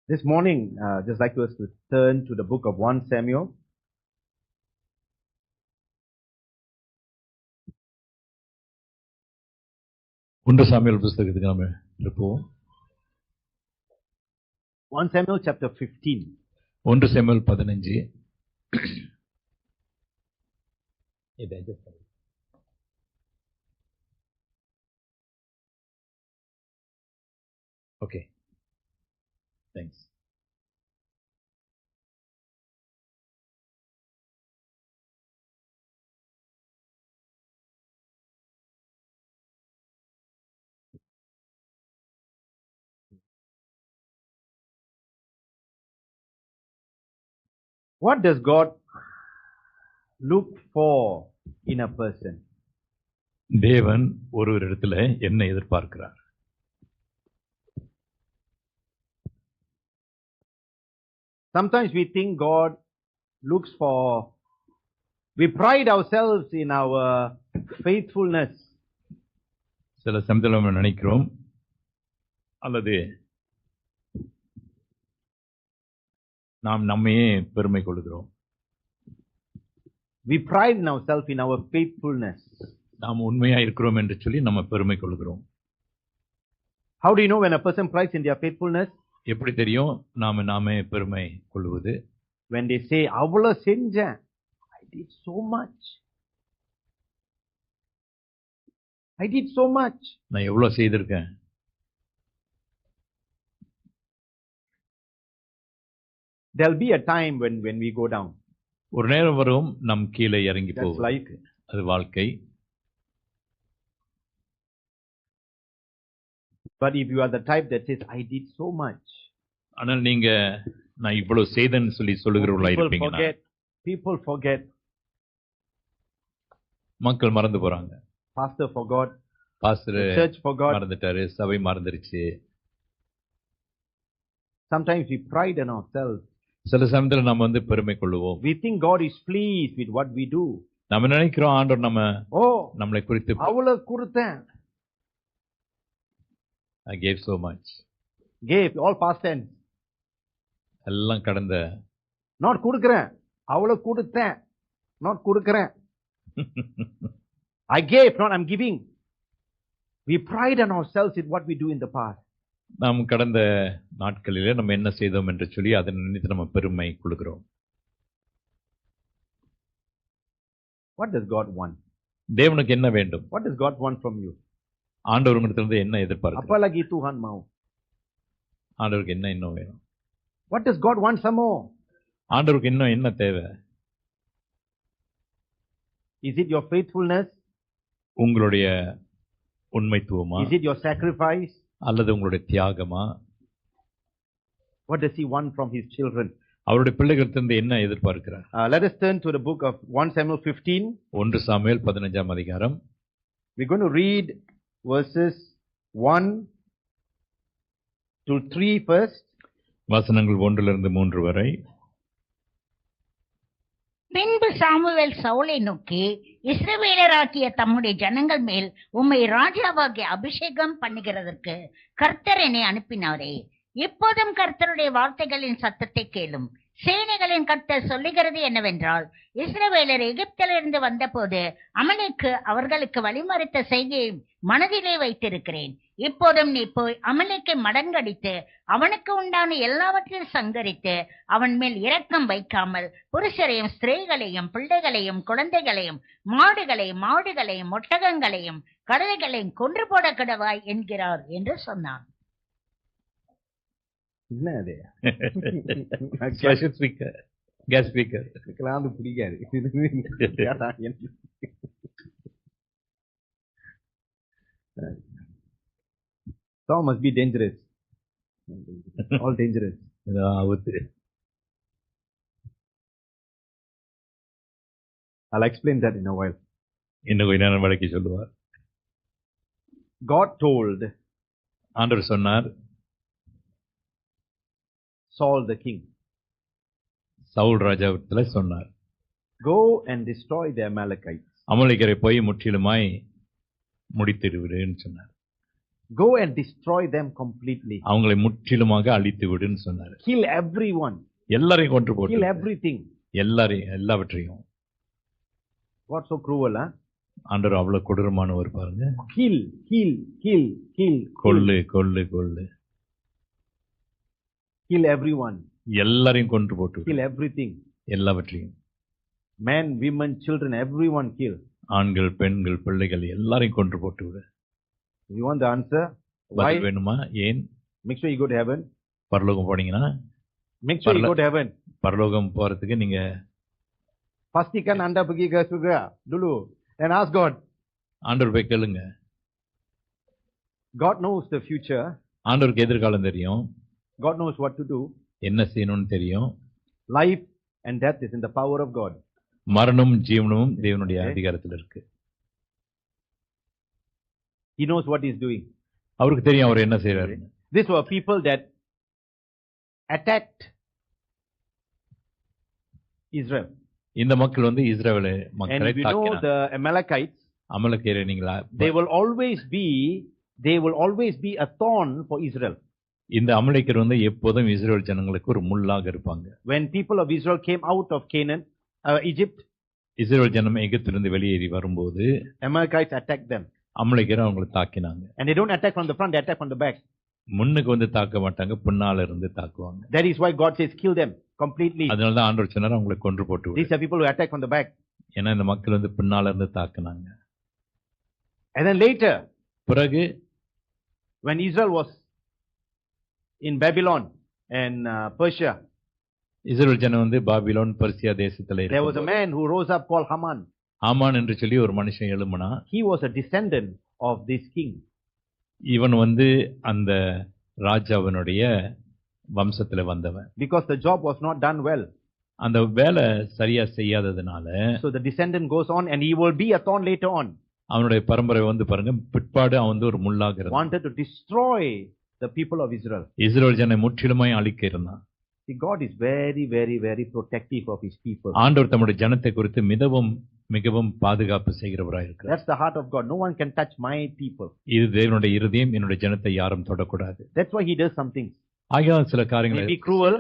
This morning, just like us to turn to the book of 1 Samuel. ஒன்று Samuel புத்தகத்துக்கு நாம இருப்போம். 1 Samuel chapter 15. ஒன்று Samuel 15. Okay, thanks. What does God look for in a person? தேவன் ஒரு இடத்துல என்ன எதிர்பார்க்கிறார்? Sometimes we think God looks for, we pride ourselves in our faithfulness. சில சமயத்தில் நம்ம நினைக்கிறோம், அல்லது நாம் நம்மையே பெருமை கொள்கிறோம். We pride in ourselves in our faithfulness. நாம் உண்மையா இருக்கிறோம் என்று சொல்லி நம்ம பெருமை கொள்கிறோம். How do you know when a person prides in their faithfulness? எப்படி தெரியும் நாமே பெருமை கொள்வது? When they say, அவ்வளவு செஞ்சேன், I did so much. I did so much. நான் எவ்வளவு செய்திருக்கேன். There'll be a time when we go down. ஒரு நேரம் வரும் நம் கீழே இறங்கி That's போகும். life. அது வாழ்க்கை. But if you are the type that says, I did so much. ஆனால் நீங்க நான் இவ்வளவு செய்தேன்னு சொல்லி சொல்லுகிறவர்களா இருப்பீங்கன்னா People forget. மக்கள் மறந்து போறாங்க. Pastor forgot. Pastor Church forgot. மறந்துட்டாரு, சபை மறந்துருச்சு. Sometimes we pride in ourselves. சில சமயத்துல நம்ம பெருமை கொள்ளுவோம். We think God is pleased with what we do. நம்ம நினைக்கிறோம் ஆண்டவர் நம்மளை குறித்து அவ்வளவு கொடுத்தேன். I gave so much. Gave all past tense. எல்லாம் கடந்த. Not கொடுக்கிறேன். அவ்வளவு கொடுத்தேன். Not கொடுக்கிறேன். I gave, not I'm giving. We pride on ourselves in what we do in the past. நாம் கடந்த நாட்களிலே நம்ம என்ன செய்தோம் என்று சொல்லி அதை நினைத்து நம்ம பெருமை கொள்கிறோம். What does God want? தேவனுக்கு என்ன வேண்டும்? What does God want from you? ஆண்டவர் உங்களிடத்திலிருந்து என்ன எதிர்பார்க்கிறார்? அப்பலகி துஹான் மாவு. ஆண்டவருக்கு என்ன இன்னும் வேணும்? What does God want some more? ஆண்டவருக்கு இன்னும் என்ன தேவை? Is it your faithfulness? உங்களுடைய உண்மைத்துவமா? Is it your sacrifice? அல்லது உங்களுடைய தியாகமா? What does he want from his children? அவருடைய பிள்ளைகளிடத்திலிருந்து என்ன எதிர்பார்க்கிறார்? Let us turn to the book of 1 Samuel 15. 1 Samuel 15ஆம் அதிகாரம். We're going to read verses 1 to 3 first. வசனங்கள் 1லிருந்து 3 வரை. பின்பு சாமுவேல் சவுலை நோக்கி, இஸ்ரவேலராகிய தம்முடைய ஜனங்கள் மேல் உம்மை ராஜாவாகிய அபிஷேகம் பண்ணுகிறதற்கு கர்த்தர் என்னை அனுப்பினாரே. இப்போதும் கர்த்தருடைய வார்த்தைகளின் சத்தத்தை கேளும். சேனைகளின் கர்த்தர் சொல்லுகிறது என்னவென்றால், இஸ்ரவேலர் எகிப்திலிருந்து வந்தபோது அமலேக்கு அவர்களுக்கு வழிமறித்த செய்தியை மனதிலே வைத்திருக்கிறேன். இப்போதும் நீ போய் அமலேக்கை மடங்கடித்து அவனுக்கு உண்டான எல்லாவற்றையும் சங்கரித்து அவன் மேல் இரக்கம் வைக்காமல் புருஷரையும் ஸ்திரீகளையும் பிள்ளைகளையும் குழந்தைகளையும் மாடுகளையும் ஒட்டகங்களையும் கழுதைகளையும் கொன்று போட கடவாய் என்கிறார் என்று சொன்னான். Song must be dangerous. All dangerous. I'll explain that in a while. இன்னும் கொஞ்ச நேரம் வழக்கி சொல்லுவார். God told ஆண்டவர் சொன்னார், Saul the king, சவுல் ராஜாவிடத்தில் சொன்னார், go and destroy the Amalekites. அமலேக்கரை போய் முற்றிலுமாய் முடித்திடுகிறேன்னு சொன்னார். Go and destroy them completely. அவங்களை முற்றிலுமாக அழித்து விடுன்னு சொன்னாரு. Kill everyone. எல்லாரையும் கொன்று போட்டு Kill everything. எல்லாவற்றையும். What so cruel, huh? ஆண்டவர் அவ்வளவு கொடூரமானவர் பாருங்க. Kill, kill, kill, kill. கொல்லு கொல்லு கொல்லு. Kill everyone. எல்லாரையும் கொன்று போட்டு விடு. Kill everything. எல்லாவற்றையும். Men, women, children, everyone kill. ஆண்கள், பெண்கள், பிள்ளைகள் எல்லாரையும் கொன்று போட்டு விடு. You want the answer? Why? பதில் வேணுமா? ஏன்? Make sure you go to heaven. பரலோகம் போனீங்கன்னா Make sure you go to heaven. பரலோகம் போறதுக்கு நீங்க Pastikan anda pergi ke surga dulu and ask God. ஆண்டவர் போய் கேளுங்க. God knows the future. ஆண்டவருக்கு எதிர்காலம் தெரியும். God knows what to do. என்ன செய்யணும்னு தெரியும். Life and death is in the power of God. மரணமும் ஜீவனமும் தேவனுடைய அதிகாரத்தில் இருக்கு. He knows what he's doing. அவருக்கு தெரியும் அவர் என்ன செய்யறாரு. These were people that attacked Israel. இந்த மக்கள் வந்து இஸ்ரவேல் மக்களை And we know தாக்கினாங்க. the Amalekites. அமலேக்கியர்களா They will always be a thorn for Israel. இந்த அமலேக்கியர் வந்து எப்போதும் இஸ்ரவேல் ஜனங்களுக்கு ஒரு முள்ளாக இருப்பாங்க. When people of Israel came out of Canaan, Egypt, இஸ்ரவேல் ஜனம் எகிப்திலிருந்து வெளியேறி வரும்போது Amalekites attacked them. அமலேக்கியர் அவங்களை தாக்கினாங்க. And they don't attack from the front, they attack from the back. முன்னுக்கு வந்து தாக்க மாட்டாங்க, பின்னால இருந்து தாக்குவாங்க. That is why God says kill them completely. அதனால தான் ஆண்டவர் சொன்னார் அவங்களை கொன்று போட்டு விடு. These are people who attack from the back. ஏன்னா இந்த மக்கள் வந்து பின்னால இருந்து தாக்குனாங்க. And then later, பிறகு when Israel was in Babylon and Persia, இஸ்ரவேல் ஜனம் வந்து பாபிலோன் பர்சியா தேசத்துல there was a man who rose up called Haman. ஆமான் என்று சொல்லி ஒரு மனுஷன் எழும்பினா. He was a descendant of this king. இவன் வந்து அந்த ராஜாவினுடைய வம்சத்துல வந்தவன். Because the job was not done well. அந்த வேலை சரியா செய்யாததுனால So the descendant goes on and he will be a thorn later on. அவனுடைய பரம்பரை வந்து பாருங்க பிற்பாடு அவன் வந்து ஒரு முள்ளாக இருந்தான். Wanted to destroy the people of Israel. இஸ்ரவேல் ஜனங்களை முற்றிலுமாய் அழிக்க இருந்தான். See, God is very, very, very protective of his people. ஆண்டவர் தம்முடைய ஜனத்தை குறித்து மிகவும் பாதுகாப்பு செய்கிறவராய் இருக்கிறார். That's the heart of God. No one can touch my people. இது தேவனுடைய இருதயம், என்னுடைய ஜனத்தை யாரும் தொடக்கூடாது. That's why he does some things. ஆகையால் சில காரியங்கள் Maybe cruel.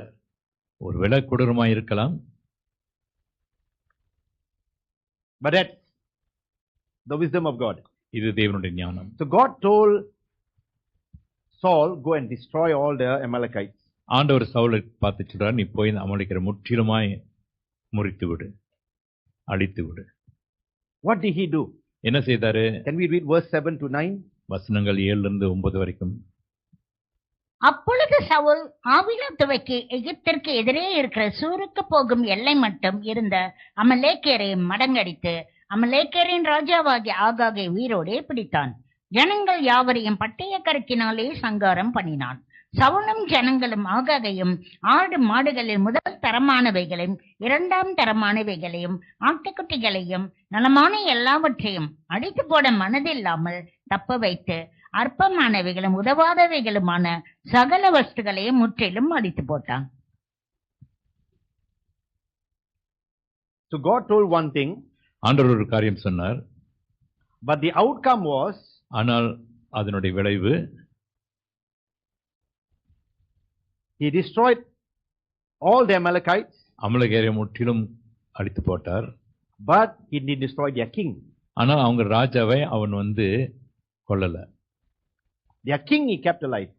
ஒருவேளை கொடூரமாய் இருக்கலாம். But that's the wisdom of God. இது தேவனுடைய ஞானம். So God told Saul, go and destroy all the Amalekites. ஆண்டவர் சவுலை பார்த்து சொல்றார், நீ போய் அமலேக்கியரை முற்றிலுமாய் முறித்து விடு, அழித்து விடு. What did he do? என்ன செய்தாரு? Can we read verse 7 to 9? வசனங்கள் 7-9 வரைக்கும். அப்பொழுது சவுல் ஆவிலாத்துவைக்கு எகிப்திற்கு எதிரே இருக்கிற சூருக்கு போகும் எல்லை மட்டும் இருந்த அமலேக்கியரை மடங்கடித்து அமலேக்கியரின் ராஜாவாகிய ஆகாகை உயிரோடே பிடித்தான். ஜனங்கள் யாவரையும் பட்டய கருக்கினாலே சங்காரம் பண்ணினான். சவுலும் ஜனங்களும் ஆகாகையும் ஆடு மாடுகளில் முதல் தரமானவைகளையும் இரண்டாம் தரமானவைகளையும் ஆட்டுக்குட்டிகளையும் நலமான எல்லாவற்றையும் அடித்து போட மனதில்லாமல் தப்ப வைத்து அற்பமானவைகளும் உதவாதவைகளுமான சகல வஸ்துகளையும் முற்றிலும் அடித்து போட்டான். So God told one thing. ஆண்டவர் ஒரு காரியம் சொன்னார். But the outcome was, ஆனால் அதனுடைய விளைவு, he destroyed all the Amalekites. அமலேக்கியரை முற்றிலும் அழித்து போட்டார். But he did destroy their king. ஆனால் அவங்க ராஜாவை அவன் வந்து கொல்லல. Their king he kept alive.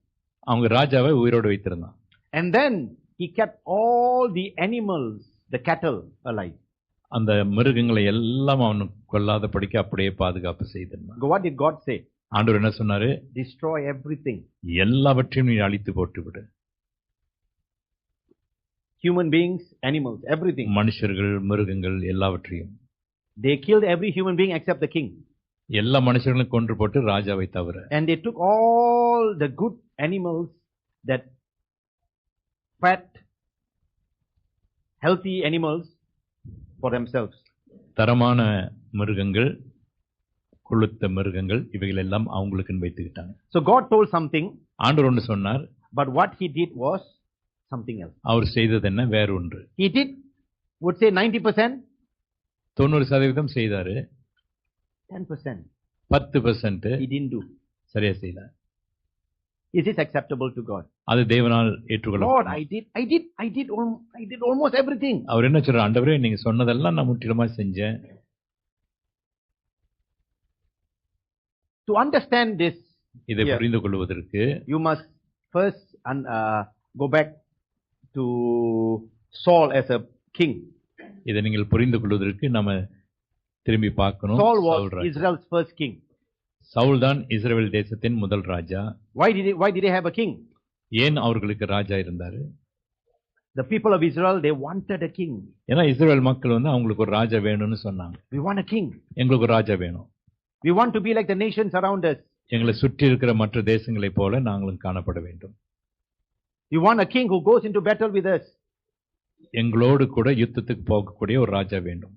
அவங்க ராஜாவை உயிரோடு வைத்திருந்தான். And then he kept all the animals, the cattle, alive. அந்த மிருகங்களை எல்லாம் அவன் கொல்லாத படிக்க அப்படியே பாதுகாப்பு செய்திருந்தான். What did God say? ஆண்டவர் என்ன சொன்னாரு? Destroy everything. எல்லாவற்றையும் நீ அழித்து போட்டு விடு. Human beings, animals, everything. மனுஷர்கள், மிருகங்கள் எல்லாவற்றையும். They killed every human being except the king. எல்லா மனுஷர்களும் கொன்று போட்டு ராஜாவை தவிர. And they took all the good animals, that fat, healthy animals, for themselves. தரமான மிருகங்கள், கொழுத்த மிருகங்கள், இவைகள் எல்லாம் அவங்களுக்கு வைத்துக்கிட்டாங்க. So God told something. ஆண்டவர் ஒன்று சொன்னார். But what he did was something else. அவர் செய்தது என்ன? வேற ஒன்று. He did, would say 90%. 90% செய்தாரு. 10%. 10% he didn't do. சரியா செய்யல. Is this acceptable to God? அது தேவனால் ஏற்றுக்கொள்ள Lord, I did almost everything. அவர் என்ன சொல்றார்? ஆண்டவரே, நீங்க சொன்னதெல்லாம் நான் முற்றிலுமா செஞ்சேன். To understand this, இதை புரிந்து கொள்வதற்கு you must first go back to Saul as a king. இதை நீங்கள் புரிந்து கொள்வதற்கு நாம திரும்பி பார்க்கணும். Saul was Israel's first king. Saul தான் இஸ்ரவேல் தேசத்தின் முதல் ராஜா. Why did they have a king? ஏன் அவர்களுக்கு ராஜா இருந்தாரு? The people of Israel, they wanted a king. ஏன்னா இஸ்ரவேல் மக்கள் வந்து அவங்களுக்கு ஒரு ராஜா வேணும்னு சொன்னாங்க. We want a king. எங்களுக்கு ஒரு ராஜா வேணும். We want to be like the nations around us. எங்களை சுற்றி இருக்கிற மற்ற தேசங்களைப் போல நாங்களும் காணப்பட வேண்டும். We want a king who goes into battle with us. எங்களோடு கூட யுத்தத்துக்கு போகக்கூடிய ஒரு ராஜா வேண்டும்.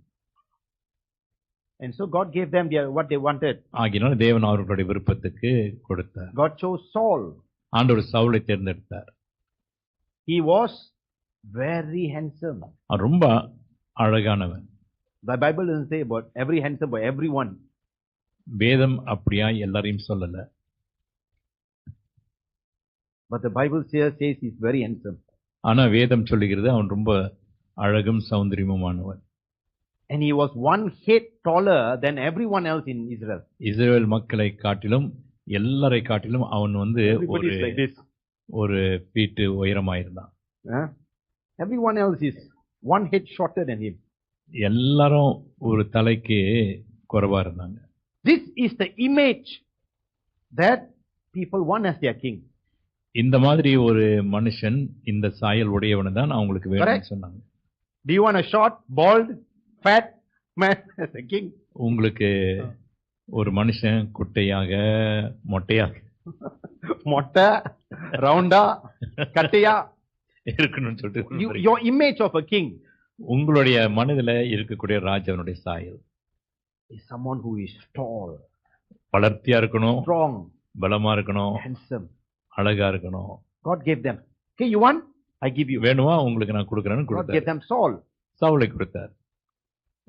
And so God gave them what they wanted. ஆகினால் தேவன் அவர்களுடைய விருப்பத்துக்கு கொடுத்தார். God chose Saul. ஆண்டவர் சவுலை தேர்ந்தெடுத்தார். He was very handsome. அவன் ரொம்ப அழகானவன். The Bible doesn't say about every handsome boy, everyone. வேதம் அப்படியா எல்லாரையும் சொல்லல. But the Bible says he's very handsome. ஆனா வேதம் சொல்லுகிறது அவன் ரொம்ப அழகும் சௌந்தரியமுமானவன். And he was one head taller than everyone else in Israel. இஸ்ரவேல் மக்களை காட்டிலும் எல்லாரை காட்டிலும் அவன் வந்து ஒரு feet உயரமாயிருந்தான். Everyone else is one head shorter than him. எல்லாரும் ஒரு தலைக்கு குறைவா இருந்தாங்க. This is the image that people want as their king. இந்த மாதிரி ஒரு மனுஷன் இந்த சாயல் உடையவனை தான் அவங்களுக்கு வேணும்னு சொன்னாங்க. Do you want a short, bald, fat man as a king? உங்களுக்கு ஒரு மனுஷன் குட்டையாக மொட்டையாக மொட்டை ரவுண்டா கட்டையா இருக்கணும்னு சொல்லிட்டு your image of a king, உங்களுடைய மனதில் இருக்கக்கூடிய ராஜாவினுடைய சாயல் is someone who is tall, வளர்த்தியா இருக்கணும், strong, பலமா இருக்கணும், handsome, அழகா இருக்கணும். God gave them. Okay, you want? I give you. வேணுமா உங்களுக்கு நான் கொடுக்கறேன்னு God கொடுத்தார். gave them Saul. சவுலை கொடுத்தார்.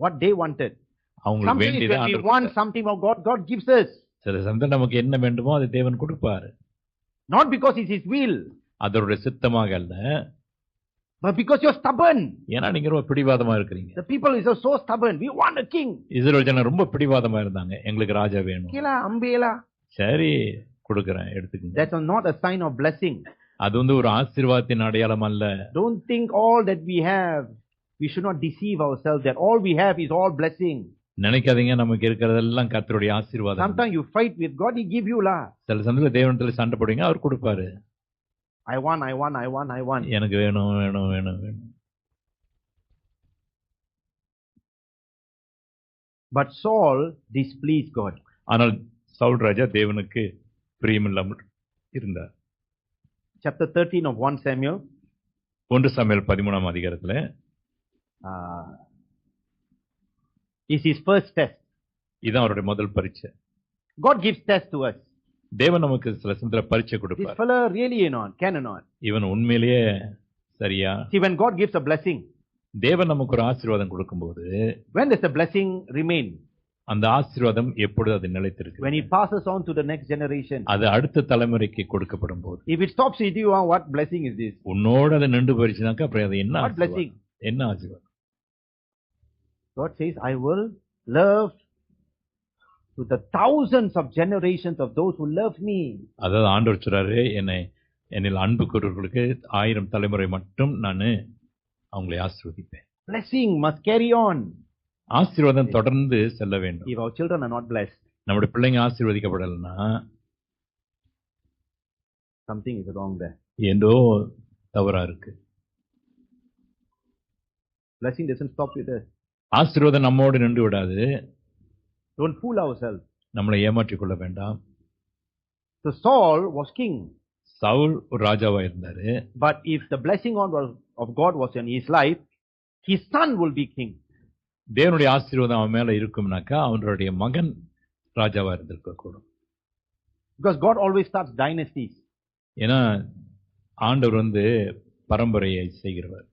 What they wanted. அவங்களுக்கு Something வேண்டியதை when we ஆண்டவர் want கொடுத்தார். something of God, God gives us. சில சமயம் நமக்கு என்ன வேண்டுமோ அதை தேவன் கொடுப்பார். Not because it's His will, அதோட சித்தமாக அல்ல, but because you're stubborn. ஏன்னா நீங்க ரொம்ப பிடிவாதமா இருக்கிறீங்க. The people is so stubborn. We want a king. இஸ்ரவேல் ஜனம் ரொம்ப பிடிவாதமா இருந்தாங்க. எங்களுக்கு ராஜா வேணும். Kila ambela. சரி கொடுக்கறேன், எடுத்துக்கங்க. That's not a sign of blessing. அது வந்து ஒரு ஆசீர்வாதத்தின் அடையாளம் அல்ல. Don't think all that we have. We should not deceive ourselves that all we have is all blessing. நினைக்காதீங்க நமக்கு இருக்கிறதெல்லாம் கர்த்தருடைய ஆசீர்வாதம். Sometimes you fight with God, He give you la. சில சமயத்துல தேவனிடத்துல சண்டை போடுவீங்க, அவர் கொடுப்பாரு. I want. எனக்கு வேணும். But Saul displeased God. ஆனால் சவுல் ராஜா தேவனுக்கு பிரியமில்லாமல் இருந்தார். Chapter 13 of 1 Samuel. 1 சாமுவேல் 13ஆம் அதிகாரத்துல is his first test. இதான் அவருடைய முதல் பரீட்சை. God gives test to us. தேவன் நமக்கு சில சமயத்துல பரீட்சை This கொடுப்பார். fellow really can or not? இவன் உண்மையிலேயே சரியா? See, when God gives a blessing, தேவன் நமக்கு ஒரு ஆசீர்வாதம் கொடுக்கும்போது, when does the blessing remain? அந்த ஆசீர்வாதம் எப்பொழுது அது நிலைத்திருக்கு? When he passes on to the next generation. அது அடுத்த தலைமுறைக்கு கொடுக்கப்படும் போது. If it stops with you, what blessing is this? உன்னோட அது நின்று போயிடுச்சுனாக்கா அப்புறம் அது என்ன What blessing? என்ன ஆசீர்வாதம்? God says, I will love to the thousands of generations of those who love me. அதாவது ஆண்டவர் சொல்றாரு, என்னில் அன்பு கூறுவர்களுக்கு 1000 தலைமுறை மட்டும் நான் அவங்களை ஆசீர்வதிப்பேன். Blessing must carry on. ஆசீர்வாதம் தொடர்ந்து செல்ல வேண்டும். If our children are not blessed, நம்முடைய பிள்ளைங்க ஆசீர்வதிக்கப்படலைன்னா something is wrong there. ஏதோ தவறா இருக்கு. Blessing doesn't stop with us. ஆசீர்வாதம் நம்மோடு நின்று விடாது. Don't fool ourselves. நம்மளை ஏமாற்றிக் கொள்ள வேண்டாம். So Saul was king. Saul ஒரு ராஜாவா இருந்தாரு. But if the blessing of God was in his life, his son will be king. தேவனுடைய ஆசீர்வாதம் அவன் மேல இருக்கும்னாக்கா அவனுடைய மகன் ராஜாவா இருந்திருக்க கூடும். Because God always starts dynasties. ஏன்னா ஆண்டவர் வந்து பரம்பரையை செய்கிறவர்.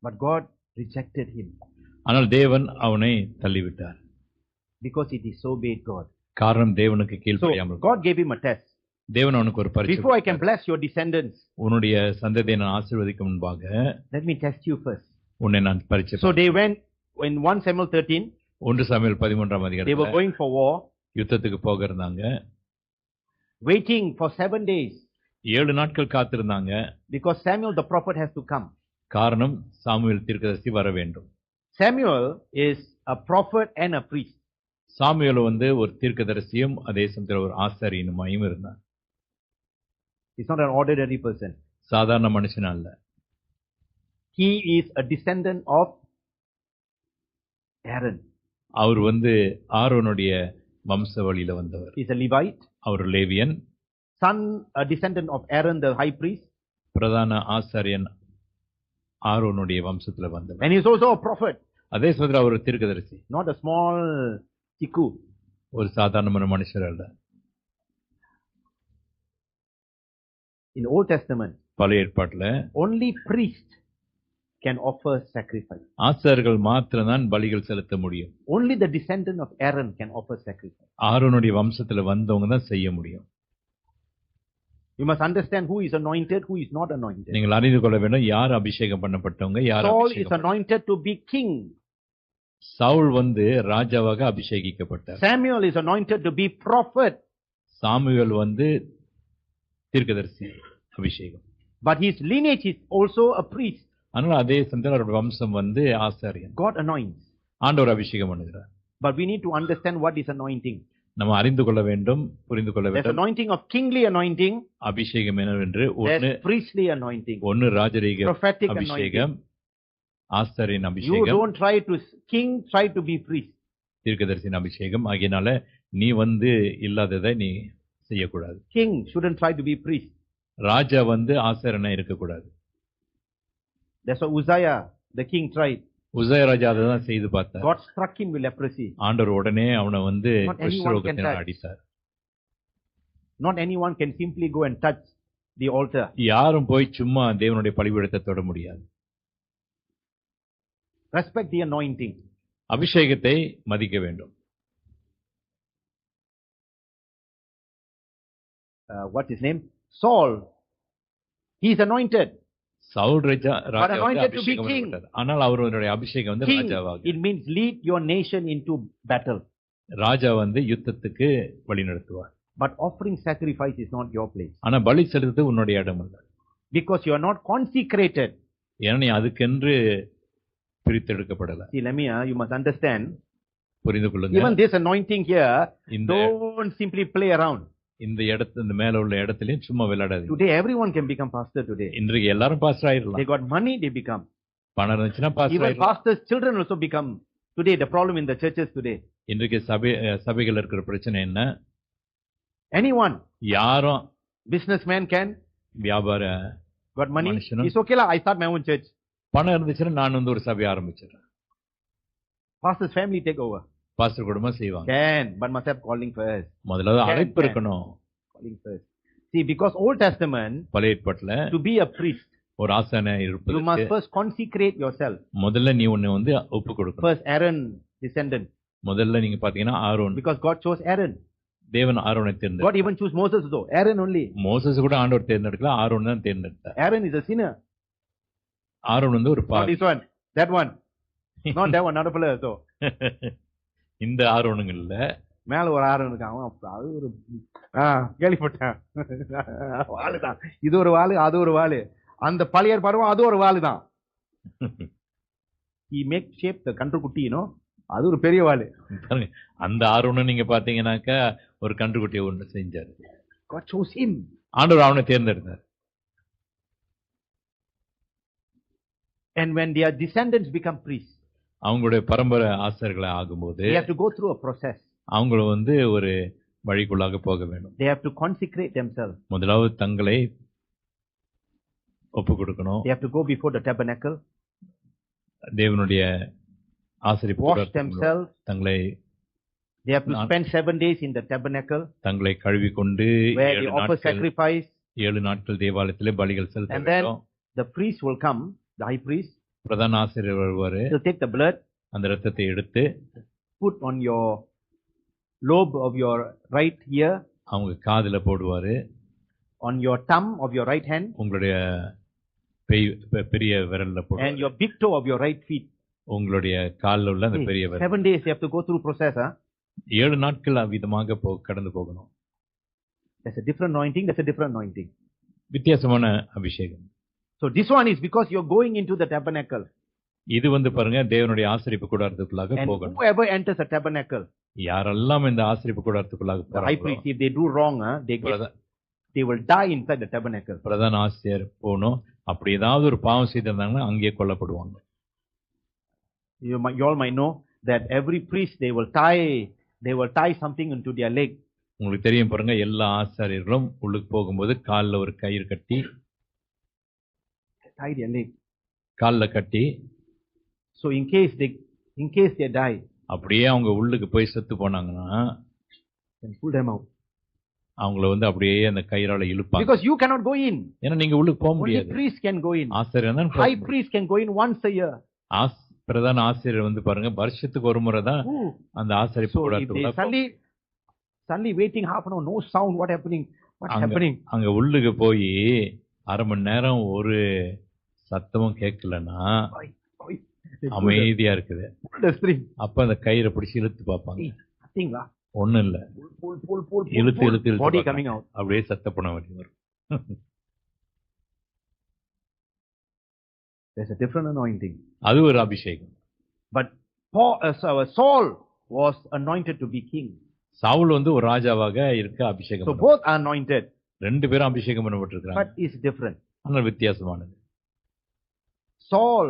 But God rejected him. ஆனால் தேவன் அவனை தள்ளிவிட்டார். Because he disobeyed God. காரணம் தேவனுக்கு So கீழ்ப்படியாமல். God gave him a test. தேவன் அவனுக்கு ஒரு பரீட்சை Before I can கொடுத்தார். bless your descendants, உன்னுடைய சந்ததியை நான் ஆசீர்வதிக்க முன்பாக let me test you first. உன்னை நான் பரீட்சை. So they went in 1 Samuel 13. 1 Samuel 13ஆம் They were அதிகாரத்துல going for war, யுத்தத்துக்கு போக இருந்தாங்க. waiting for 7 days 7 நாட்கள் காத்திருந்தாங்க. because Samuel the prophet has to come. காரணம் சாமுவேல் தீர்க்கதரிசி வர வேண்டும். Samuel is a prophet and a priest. Samuel ஒரு தீர்க்கதரிசியும் அதே சமயத்தில் ஒரு ஆசாரியனுமாயும் இருந்தார். He's not an ordinary person. சாதாரண மனுஷன் அல்ல. He is a descendant of Aaron. அவர் ஆரோனுடைய வம்ச வழியில வந்தவர். He's a Levite. Our லேவியன். A descendant of Aaron the high priest. பிரதான ஆசாரியன் ஆரோனுடைய வம்சத்துல வந்தவர். And he's also a prophet. அதே சமயத்தில் அவர் தீர்க்கதரிசி. Not a small chiku. ஒரு சாதாரணமான மனுஷர் அல்ல. In Old Testament, பழைய ஏற்பாட்டுல only priest can offer sacrifice. ஆசாரியர்கள் மாத்திரம்தான் பலிகள் செலுத்த முடியும். Only the descendant of Aaron can offer sacrifice. ஆரோனுடைய வம்சத்துல வந்தவங்க தான் செய்ய முடியும். You must understand who is anointed, who is not anointed. நீங்கள் அறிந்து கொள்ள வேண்டும் யார் அபிஷேகம் பண்ணப்பட்டவங்க, யார் Saul is அபிஷேகம். anointed to be king. Saul ராஜாவாக அபிஷேகிக்கப்பட்டார். Samuel is anointed to be prophet. Samuel தீர்க்கதரிசி அபிஷேகம். But his lineage is also a priest. அதனால அதே சமயத்தில் அவருடைய வம்சம் ஆசாரியன். God anoints. ஆண்டவர் அபிஷேகம் பண்ணுகிறார். But we need to understand what is anointing. நம்ம அறிந்து கொள்ள வேண்டும், புரிந்து கொள்ள There's வேண்டும். anointing of kingly anointing. அபிஷேகம் என்னவென்று There's priestly anointing. ஒன்னு ராஜரீக Prophetic அபிஷேகம், ஆசாரியன் You அபிஷேகம், don't try to, king try to be priest. தீர்க்கதரிசியின் அபிஷேகம். ஆகையினால நீ இல்லாததை நீ செய்யக்கூடாது. King shouldn't try to be priest. ராஜா ஆசாரியனா இருக்கக்கூடாது. That's what Uzziah, the king, tried. Uzziah ராஜா அதை தான் செய்து பார்த்தார். God struck him with leprosy. ஆண்டவர் உடனே அவனை Not anyone குஷ்டரோகத்தினால் can touch. அடித்தார். Not anyone can simply go and touch the altar. யாரும் போய் சும்மா தேவனுடைய பலிபீடத்தை தொட முடியாது. Respect the anointing. அபிஷேகத்தை மதிக்க வேண்டும். What's his name? Saul. He is anointed. Saul Raja anointed to be அபிஷேகம் king. பண்ணப்பட்டார். ஆனால் அவருடைய அபிஷேகம் King, ராஜாவாக. it means lead your nation into battle. ராஜா யுத்தத்துக்கு வழி நடத்துவார். But offering sacrifice is not your place. ஆனா பலி செலுத்துறது உன்னுடைய இடம் அல்ல. Because you are not consecrated. ஏன்னா நீ அதுக்கென்று பிரித்தெடுக்கப்படல. See, you must understand. புரிந்து கொள்ளுங்க. Even this anointing here, இந்த don't simply play around. இந்த மேல உள்ள இடத்துலயும் சும்மா விளையாடாதீங்க. Today everyone can become pastor today. இன்றைக்கு எல்லாரும் பாஸ்டர் ஆயிரலாம். They got money, they become. பணம் இருந்துச்சுன்னா பாஸ்டர் Even ஆயிரலாம். pastors' children also become. Today, the problem in the churches today. இன்றைக்கு சபைகள் இருக்கிற பிரச்சனை என்ன? Anyone, யாரும் businessman can, வியாபார got money. மனுஷனும் It's okay, I start my own church. பணம் இருந்துச்சுன்னா நான் ஒரு சபையை ஆரம்பிச்சிடுறேன். Pastor's family take over. Pastor குடும்பம் செய்வாங்க. Can, but must have calling first. முதல்ல அழைப்பு இருக்கணும். Calling first. See, because Old Testament, பழைய ஏற்பாட்டுல to be a priest, ஒரு ஆசாரியனா you இருப்பதற்கு must first consecrate yourself. முதல்ல நீ ஒண்ணு ஒப்பு கொடுக்கணும். First, Aaron descendant. முதல்ல நீங்க பாத்தீங்கன்னா Aaron. Because God chose Aaron. தேவன் ஆரோனை God தேர்ந்தெடுத்தார். even chose Moses also. Aaron only. Moses கூட ஆண்டவர் தேர்ந்தெடுக்கல, ஆரோன் தான் தேர்ந்தெடுத்தார். Aaron is a sinner. Aaron ஒரு Not பாவி. this one. That one. Not that one. Not a fellow. So. இந்த ஆரோனுங்க இல்ல, மேல ஒரு ஆரோன் இருக்கான். அது ஒரு கேள்விப்பட்டேன். வாளுதான். இது ஒரு வாளு, அது ஒரு வாளு. அந்த பழைய பருவம் அது ஒரு வாளு தான். He make shape the கன்றுக்குட்டி, அது ஒரு பெரிய வாளு. அந்த ஆரோனை நீங்க பாத்தீங்கன்னாக்கா ஒரு கன்றுக்குட்டியை ஒன்று செஞ்சாரு. God chose him. ஆண்டவர் அவனை தேர்ந்தெடுத்தார். And when their descendants become priests, அவங்களுடைய பரம்பரை ஆசாரியர்களா ஆகும்போது they have to go through a process. அவங்க ஒரு வழிக்குள்ளாக போக வேண்டும். They have to consecrate themselves. முதலாவது தங்களை ஒப்பு கொடுக்கணும். They have to go before the tabernacle. தேவனுடைய ஆசரிப்பு Wash themselves. தங்களை They have to spend 7 days in the tabernacle, தங்களை கழுவி கொண்டு where they offer sacrifice. 7 நாட்கள் தேவாலயத்திலே பலிகள் செலுத்த And then வேண்டும். the priest will come, the high priest. பிரதான ஆசிரியர் வருவாரு. He'll take the blood, அந்த ரத்தத்தை எடுத்து put on your lobe of your right ear, அவங்க காதுல போடுவாரு. on your thumb of your right hand, உங்களுடைய பெரிய விரல்ல and போடுவாரு. your big toe of your right feet. உங்களுடைய கால்ல உள்ள அந்த பெரிய விரல். 7 days you have to go through process. 7 நாட்கள் விதமாக கடந்து போகணும். That's a different anointing. That's a different anointing. வித்தியாசமான அபிஷேகம். So this one is because you're going into the tabernacle. இது பாருங்க தேவனுடைய ஆசரிப்பு கூடாரத்துக்குள்ளாக And போகணும். whoever enters a tabernacle, யாரெல்லாம் இந்த ஆசரிப்பு கூடாரத்துக்குள்ளாக the high priest, போறாங்களோ, if they do wrong, they will die inside the tabernacle. பிரதான ஆசிரியர் போகணும். அப்படி ஏதாவது ஒரு பாவம் செய்திருந்தாங்கன்னா அங்கேயே கொல்லப்படுவாங்க. You all might know that every priest they will tie something into their leg. உங்களுக்கு தெரியும் பாருங்க, எல்லா ஆசாரியர்களும் உள்ளுக்கு போகும்போது கால்ல ஒரு கயிறு கட்டி, Tie their leg. கால்ல கட்டி, So in case they die, அப்படியே அவங்க உள்ளுக்கு போய் செத்து போனாங்கன்னா then pull them out. அவங்கள அப்படியே அந்த கயிறால இழுப்பாங்க. Because you cannot go in. ஏன்னா நீங்க உள்ளுக்கு போக Only முடியாது. priest can go in. ஆசிரியர் தான் High priest can go in once a year. பிரதான ஆசிரியர் பாருங்க வருஷத்துக்கு ஒரு முறை தான் Ooh. அந்த ஆசரிப்பு So if they கூடாரத்துக்குள்ள suddenly waiting half an hour, no sound, what's happening? அங்க உள்ளுக்கு போய் அரை மணி நேரம் ஒரு சத்தமும் கேட்கலன்னா அமைதியா இருக்குது. The string. அப்ப அந்த கயிறை பிடிச்சி இழுத்து பார்ப்பாங்க. Nothing lah. ஒண்ணும் இல்ல, Pull. இழுத்து Body பார்ப்பாங்க. coming out. அப்படியே சத்தப்பணம் வரும். There's a different anointing. அது ஒரு அபிஷேகம். But Saul was anointed to be king. Saul ஒரு ராஜாவாக இருக்க அபிஷேகம். So both are anointed. ரெண்டு பேரும் அபிஷேகம் பண்ணப்பட்டிருக்காங்க. But it's different. ஆனால் வித்தியாசமானது. Saul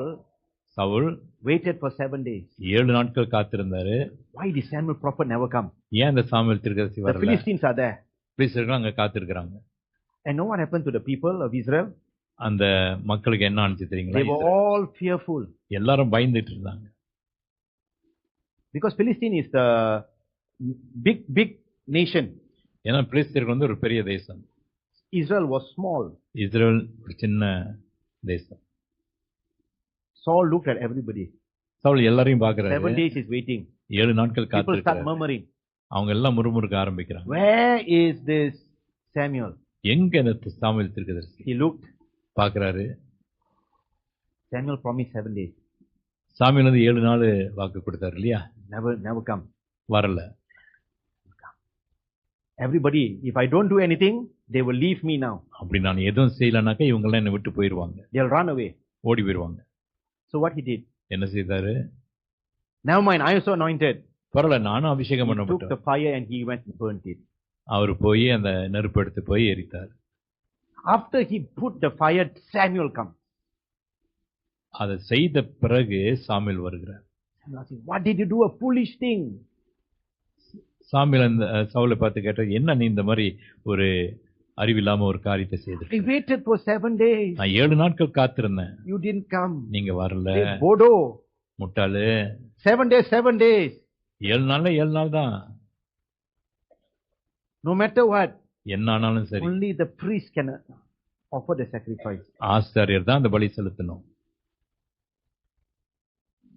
Saul waited for 7 days. 7 நாட்கள் காத்திருந்தாரு. Why did Samuel prophet never come? ஏன் அந்த சாமுவேல் தீர்க்கதரிசி The வரல? Philistines are there. பிலிஸ்தர்கள் அங்க காத்திருக்கிறாங்க. And know what happened to the people of Israel? அந்த மக்களுக்கு என்ன ஆச்சு தெரியுங்களா? They were all fearful. எல்லாரும் பயந்துட்டு இருந்தாங்க. Because Philistine is the big nation. ஏன்னா பிலிஸ்தர்கள் ஒரு பெரிய தேசம். Israel was small. இஸ்ரேல் ஒரு சின்ன தேசம். Saul looked at everybody. Saul எல்லாரையும் பார்க்கறாரு. 7 days is waiting. 7 நாட்கள் People start காத்திருக்காரு. murmuring. அவங்க எல்லாம் முறுமுறுக்க ஆரம்பிக்கிறாங்க. Where is this Samuel? எங்க இந்த சாமுவேல் தீர்க்கதரிசி? He looked. பார்க்கறாரு. Samuel promised 7 days. சாமுவேல் 7 நாள் வாக்கு கொடுத்தாரு இல்லையா? Never come. வரல. Everybody, if I don't do anything, they will leave me now. அப்படி நான் எதுவும் செய்யலனாக்கா இவங்க எல்லாம் என்னை விட்டு போயிருவாங்க. They'll run away. ஓடி போயிருவாங்க. So what he did? என்ன செய்தாரு? Never mind, I also anointed. பரவாயில்ல, நானும் அபிஷேகம் He took பண்ணப்பட்டேன். the fire and he went and burnt it. அவர் போய் அந்த நெருப்பு எடுத்து போய் எரித்தார். After he put the fire, Samuel comes. அதை செய்த பிறகு சாமுவேல் வருகிறார். What did you do? A foolish thing. Samuel அந்த சவுலை பார்த்து கேட்டார், என்ன நீ இந்த மாதிரி ஒரு அறிவில்லாம ஒரு காரியத்தை செய்து? I waited for 7 days. நான் 7 நாட்கள் காத்திருந்தேன், You didn't come. நீங்க வரல. Hey, Bodo. முட்டாளு. 7 days, 7 days. 7 நாள்ல 7 நாள் தான். No matter what, என்ன ஆனாலும் சரி, only the priest can offer the sacrifice. ஆசாரியர் தான் அந்த பலி செலுத்தணும்.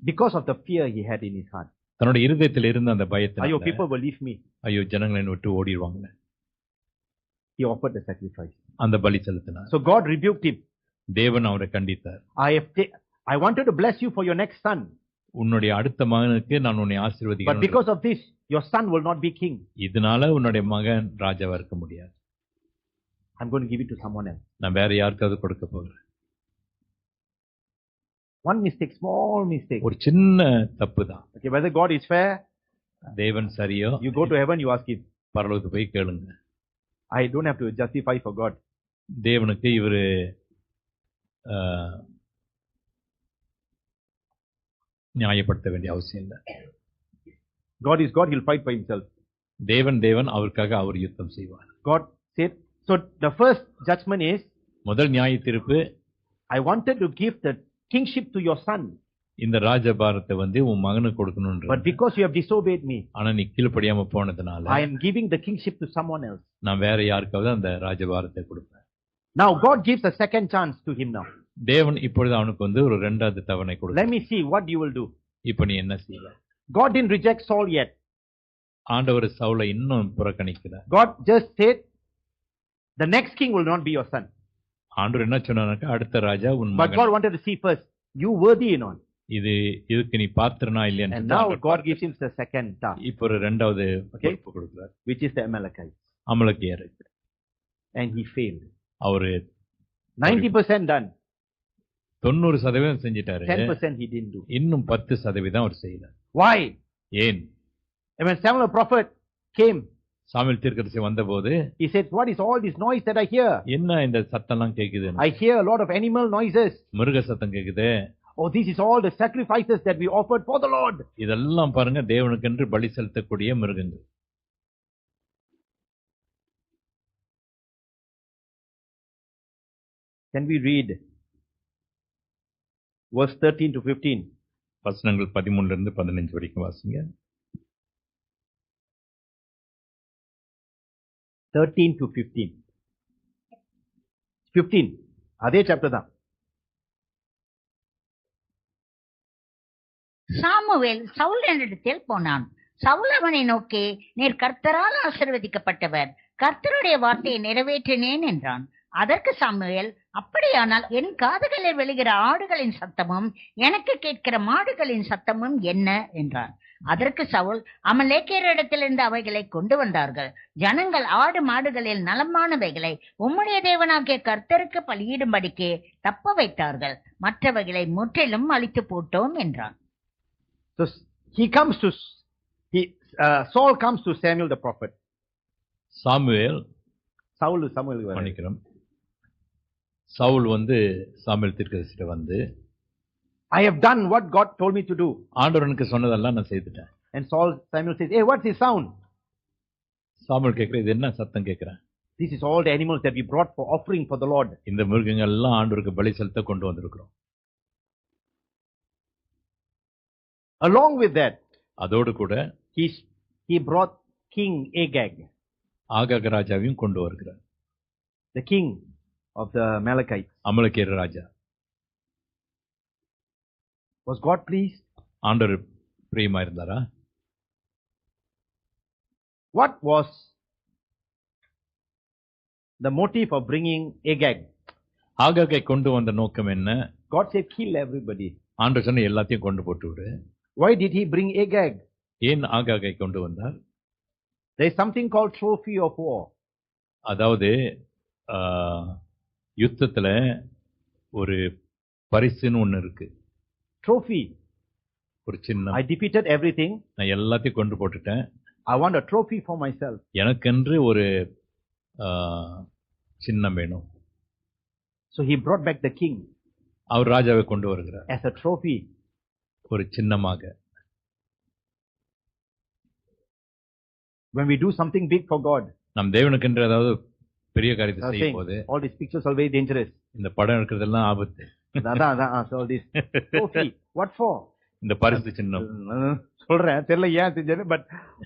Because of the fear he had in his heart. தன்னுடைய இருதயத்தில் இருந்த அந்த Ayo, பயத்தினால, people will leave me. ஐயோ ஜனங்களை என்னை விட்டு ஓடிடுவாங்க, He offered the sacrifice. அந்த பலி செலுத்தினார். So God rebuked him. தேவன் அவரை கண்டித்தார். I wanted to bless you for your next son. உன்னுடைய அடுத்த மகனுக்கு நான் உன்னை But ஆசீர்வதிக்கிறேன். because of this, your son will not be king. இதனால உன்னுடைய மகன் ராஜாவா இருக்க முடியாது. I'm going to give it to someone else. நான் வேற யாருக்காவது கொடுக்க போகிறேன். One mistake, small mistake. ஒரு சின்ன தப்பு தான். Okay, whether God is fair, தேவன் சரியோ, you go to heaven, you ask him. பரலோகத்துக்கு போய் கேளுங்க. I don't have to justify for God. தேவனுக்கு இவரு நியாயப்படுத்த வேண்டிய அவசியம் இல்லை. God is God, he'll fight for himself. தேவன் அவருக்காக அவர் யுத்தம் செய்வார். God said, so the first judgment is, முதல் நியாய தீர்ப்பு, I wanted to give the kingship to your son. இந்த ராஜபாரத்தை உன் மகனுக்கு கொடுக்கணும்ன்ற. But because you have disobeyed me, ஆனா நீ கீழ்ப்படியாம போனதுனால I am giving the kingship to someone else. நான் வேற யாருக்காவது அந்த ராஜபாரத்தை கொடுப்பேன். Now God gives a second chance to him now. தேவன் இப்பொழுது அவனுக்கு ஒரு இரண்டாவது தவணை Let கொடுக்கிறார். me see what you will do. இப்ப நீ என்ன செய்வ? God didn't reject Saul yet. ஆண்டவர் சவுலை இன்னும் புறக்கணிக்கிறார். God just said, the next king will not be your son. ஆண்டவர் என்ன சொன்னார்னாக்கா, அடுத்த ராஜா உன் But God மகன். wanted to see first, you worthy or not. இதுக்கு நீ பாத்திரனா And இல்லையான்னு now ஆண்டவர் God gives him the second task, இப்போ ஒரு இரண்டாவது Okay. பொறுப்பு கொடுக்கிறார். which is the Amalekites. அமலக்கியர். And he failed. அவரு 90% done. 90% செஞ்சிட்டாரு. 10% he didn't do. இன்னும் 10% அவர் செய்யல. Why? ஏன்? And when Samuel the prophet came, Samuel தீர்க்கதரிசி வந்தபோது he said, what is all this noise that I hear? என்ன இந்த சத்தம்லாம் கேக்குது? I hear a lot of animal noises. மிருக சத்தம் கேக்குது. Oh, this is all the sacrifices that we offered for the Lord. இதெல்லாம் பாருங்க, தேவனுக்கென்று பலி செலுத்தக்கூடிய மிருகங்கள். Can we read verse 13 to 15? வசனங்கள் 13 இருந்து 15 வரைக்கும் வாசிங்க. 13 to 15. 15. அதே சாப்டர் தான். சாமுவேல் சவுலினிடத்தில் போனான். சவுல் அவனை நோக்கி, நீர் கர்த்தரால் ஆசீர்வதிக்கப்பட்டவர், கர்த்தருடைய வார்த்தையை நிறைவேற்றினேன் என்றான். அதற்கு சாமுவேல், அப்படியானால் என் காதுகளில் விழுகிற ஆடுகளின் சத்தமும் எனக்கு கேட்கிற மாடுகளின் சத்தமும் என்ன என்றான். அதற்கு சவுல், அமலேக்கியரிடத்திலிருந்து அவைகளை கொண்டு வந்தார்கள். ஜனங்கள் ஆடு மாடுகளில் நலமானவைகளை உம்முடைய தேவனாகிய கர்த்தருக்கு பலியிடும்படிக்கு தப்ப வைத்தார்கள், மற்றவைகளை முற்றிலும் அழித்து போட்டோம் என்றான். So Saul comes to Samuel the prophet. Samuel Samuel மன்னிக்கிறோம். சவுல் சாமுவேல் தீர்க்கதரிசிட்ட வந்து, I have done what God told me to do. ஆண்டவர் எனக்கு சொன்னதெல்லாம் நான் செய்துட்டேன். And Samuel says, hey, what's this sound? Samuel கேக்குற, இது என்ன சத்தம் கேக்குறேன்? This is all the animals that we brought for offering for the Lord. இந்த மிருகங்கள் எல்லாம் ஆண்டவருக்கு பலி செலுத்த கொண்டு வந்திருக்கிறோம். Along with that, அதோடு கூட he brought King Agag, ஆகாக ராஜாவையும் கொண்டு வருகிறார். the king of the Amalekites. அமலேக்கியர் Raja. Was God pleased? ஆண்டவர் பிரியமா இருந்தாரா? What was the motive of bringing Agag? ஆகாகை கொண்டு வந்த நோக்கம் என்ன? God said, kill everybody. ஆண்டவர் சொன்ன எல்லாத்தையும் கொண்டு போட்டு விடு. Why did he bring Agag? ஏன் ஆகாகை கொண்டு வந்தார்? There is something called trophy of war. அதாவது யுத்தத்துல ஒரு பரிசுன்னு ஒண்ணு இருக்கு. Trophy. ஒரு சின்னம். I defeated everything. நான் எல்லாத்தையும் கொண்டு போட்டுட்டேன். I want a trophy for myself. எனக்கென்று ஒரு சின்னம் வேணும். So he brought back the king. அவர் ராஜாவை கொண்டு வருகிறார். As a trophy. ஒரு சின்னமாக. When we do something big for God, நம் தேவனுக்கென்று ஏதாவது பெரிய காரியத்தை செய்யும் போது, all these pictures are very dangerous. இந்த படம் எடுக்கிறதெல்லாம் ஆபத்து. So this trophy, what for? இந்த பரிசு சின்னம். சொல்றேன், தெரியல ஏன் செஞ்சேன்னு, but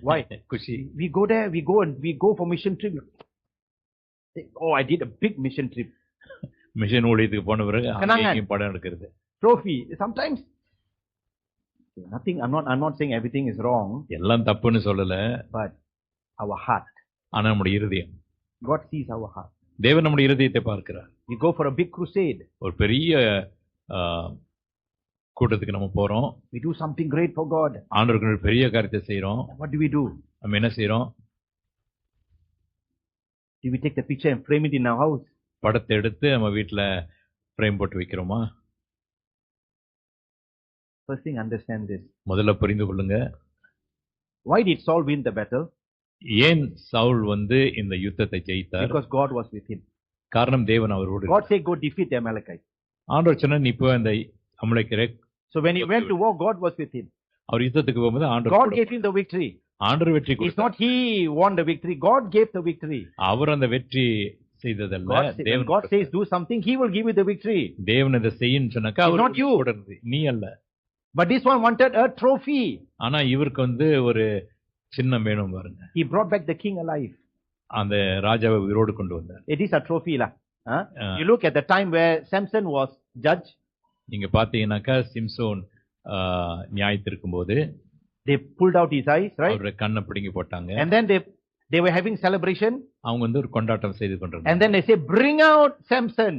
why? குஷி. We go there, we go for mission trip. Oh, I did a big mission trip. Mission ஊழியத்துக்கு போன பிறகு அங்கேயும் படம் எடுக்கிறது. Trophy. Sometimes nothing. I'm not saying everything is wrong. எல்லாம் தப்புன்னு சொல்லல. But our heart. ஆனா நம்முடைய இருதயம். God sees our heart. தேவன் நம்முடைய இருதயத்தை பார்க்கிறார். We go for a big crusade. ஒரு பெரிய கூட்டத்துக்கு நம்ம போறோம். We do something great for God. ஆண்டவருக்கு பெரிய காரியத்தை செய்றோம். What do we do? நம்ம என்ன செய்றோம்? Do we take the picture and frame it in our house? படத்தை எடுத்து நம்ம வீட்ல ஃப்ரேம் போட்டு வைக்கிறோமா? First thing, understand this. முதல்ல புரிந்து கொள்ளுங்க. Why did Saul win the battle? ஏன் சவுல் இந்த யுத்தத்தை ஜெயித்தார்? Because God was with him. காரணம் தேவன் அவரோடு. God said, go defeat the Amalekites. ஆண்டவர் சொன்னார், நீ போய் அந்த அமலேக்கியரை. So when he went to war, God was with him. அவர் யுத்தத்துக்கு போகும்போது ஆண்டவர் God gave him the victory. ஆண்டவர் வெற்றி கொடுத்தார். It's not he won the victory. God gave the victory. அவர் அந்த வெற்றி செய்ததல்ல. தேவன். God says do something, he will give you the victory. தேவன் இதை செய்யுன்னு சொன்னாக்க அவர் not you. நீ அல்ல. But this one wanted a trophy. ஆனா இவருக்கு ஒரு சின்னம் வேணும் பாருங்க. He brought back the king alive. அந்த ராஜாவை உயிரோடு கொண்டு வந்தார். It is a trophy la. You look at the time where Samson was judge. நீங்க பாத்தீங்கன்னாக்கா சிம்சோன் நியாயத்திற்கும் போது, They pulled out his eyes, right? அவருடைய கண்ணை பிடுங்கி போட்டாங்க. And then they were having celebration. அவங்க வந்து ஒரு கொண்டாட்டம் செய்து கொண்டிருந்தாங்க. And then they say, bring out Samson.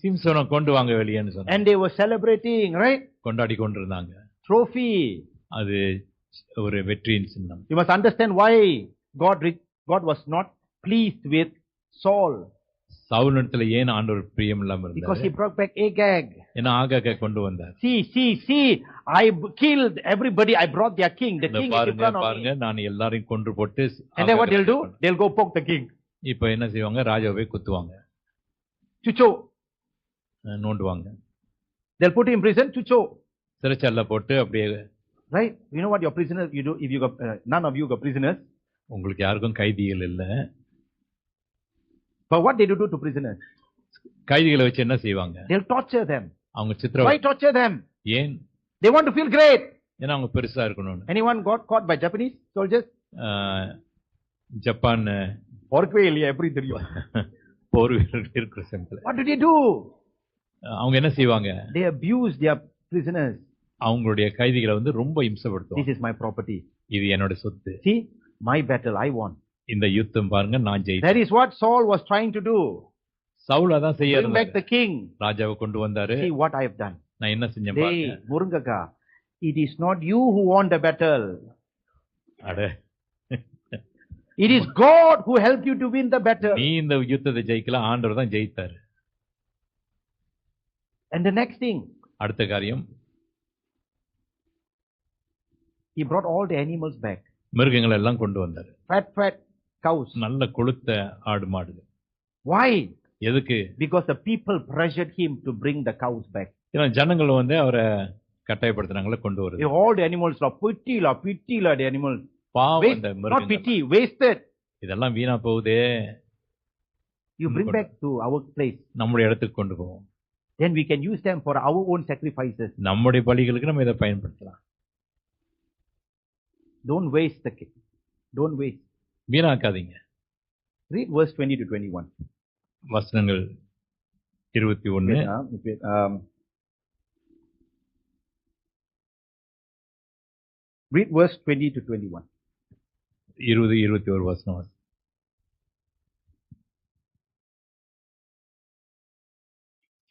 சிம்சோனை கொண்டு வாங்க வெளியேன்னு சொன்னாங்க. And they were celebrating, right? கொண்டாடி கொண்டிருந்தாங்க. Trophy. அது ஒரு வெற்றியின் சின்னம். You must understand why God was not pleased with Saul. சவுலிடத்துல ஏன் ஆண்டவர் பிரியம் இல்லாம இருந்தார்? Because he brought back Agag. ஏன்னா ஆகாகை கொண்டு வந்தார். See, I killed everybody. I brought their king. The king is in front of me. நான் எல்லாரையும் கொன்று போட்டு. And then what they'll do? They'll go poke the king. இப்போ என்ன செய்வாங்க? ராஜாவை குத்துவாங்க. Chucho. நோண்டுவாங்க. They'll put him in prison. Chucho. சிறைச்சாலையில போட்டு அப்படியே. Right? You know what your prisoners you do if you got none of you got prisoners? உங்களுக்கு யாருக்கும் கைதிகள் இல்ல. But what they do to prisoners? கைதிகளை வச்சு என்ன செய்வாங்க? They'll torture them. அவங்க சித்திரவதை. Why torture them? ஏன்? They want to feel great. ஏன்னா அவங்க பெருசா இருக்கணும். Anyone got caught by Japanese soldiers? Japan போர்க்கவே இல்லையா எப்படி தெரியும்? போர் வீரர்கள் இருக்கிற செம்பிள். What did they do? அவங்க என்ன செய்வாங்க? They abuse their prisoners. அவங்களுடைய கைதிகளை வந்து ரொம்ப இம்சப்படுத்துவாங்க. This is my property. இது என்னோட சொத்து. See, my battle I won. இந்த யுத்தம் பாருங்க நான் ஜெயிச்சேன். That is what Saul was trying to do. Saul அதான் செய்ய Bring back the king. ராஜாவை கொண்டு வந்தாரு. See what I have done. நான் என்ன செஞ்சேன் பாருங்க. முருங்கக்கா, it is not you who won the battle. அட. It is God who helped you to win the battle. நீ இந்த யுத்தத்தை ஜெயிக்கல, ஆண்டவர் தான் ஜெயித்தார். And the next thing. அடுத்த காரியம். He brought all the animals back. மிருகங்களை எல்லாம் கொண்டு வந்தார். Fat cows. நல்ல கொழுத்த ஆடு மாடு. Why? எதுக்கு? Because the people pressured him to bring the cows back. ஏன்னா ஜனங்கள் வந்து அவரை கட்டாயப்படுத்துறாங்களே கொண்டு வருது. All the animals are pity the animals. பாவம் அந்த மிருகங்கள். Not pity, wasted. இதெல்லாம் வீணா போகுதே. You bring back to our place. நம்முடைய இடத்துக்கு கொண்டு போவோம். Then we can use them for our own sacrifices. நம்முடைய பலிகளுக்கு நம்ம இதை பயன்படுத்தலாம். Don't waste the king. Don't waste. வீணாக்காதீங்க. Read verse 20 to 21. வசனங்கள் 21. Read verse 20 to 21. 20-21 வசனம்.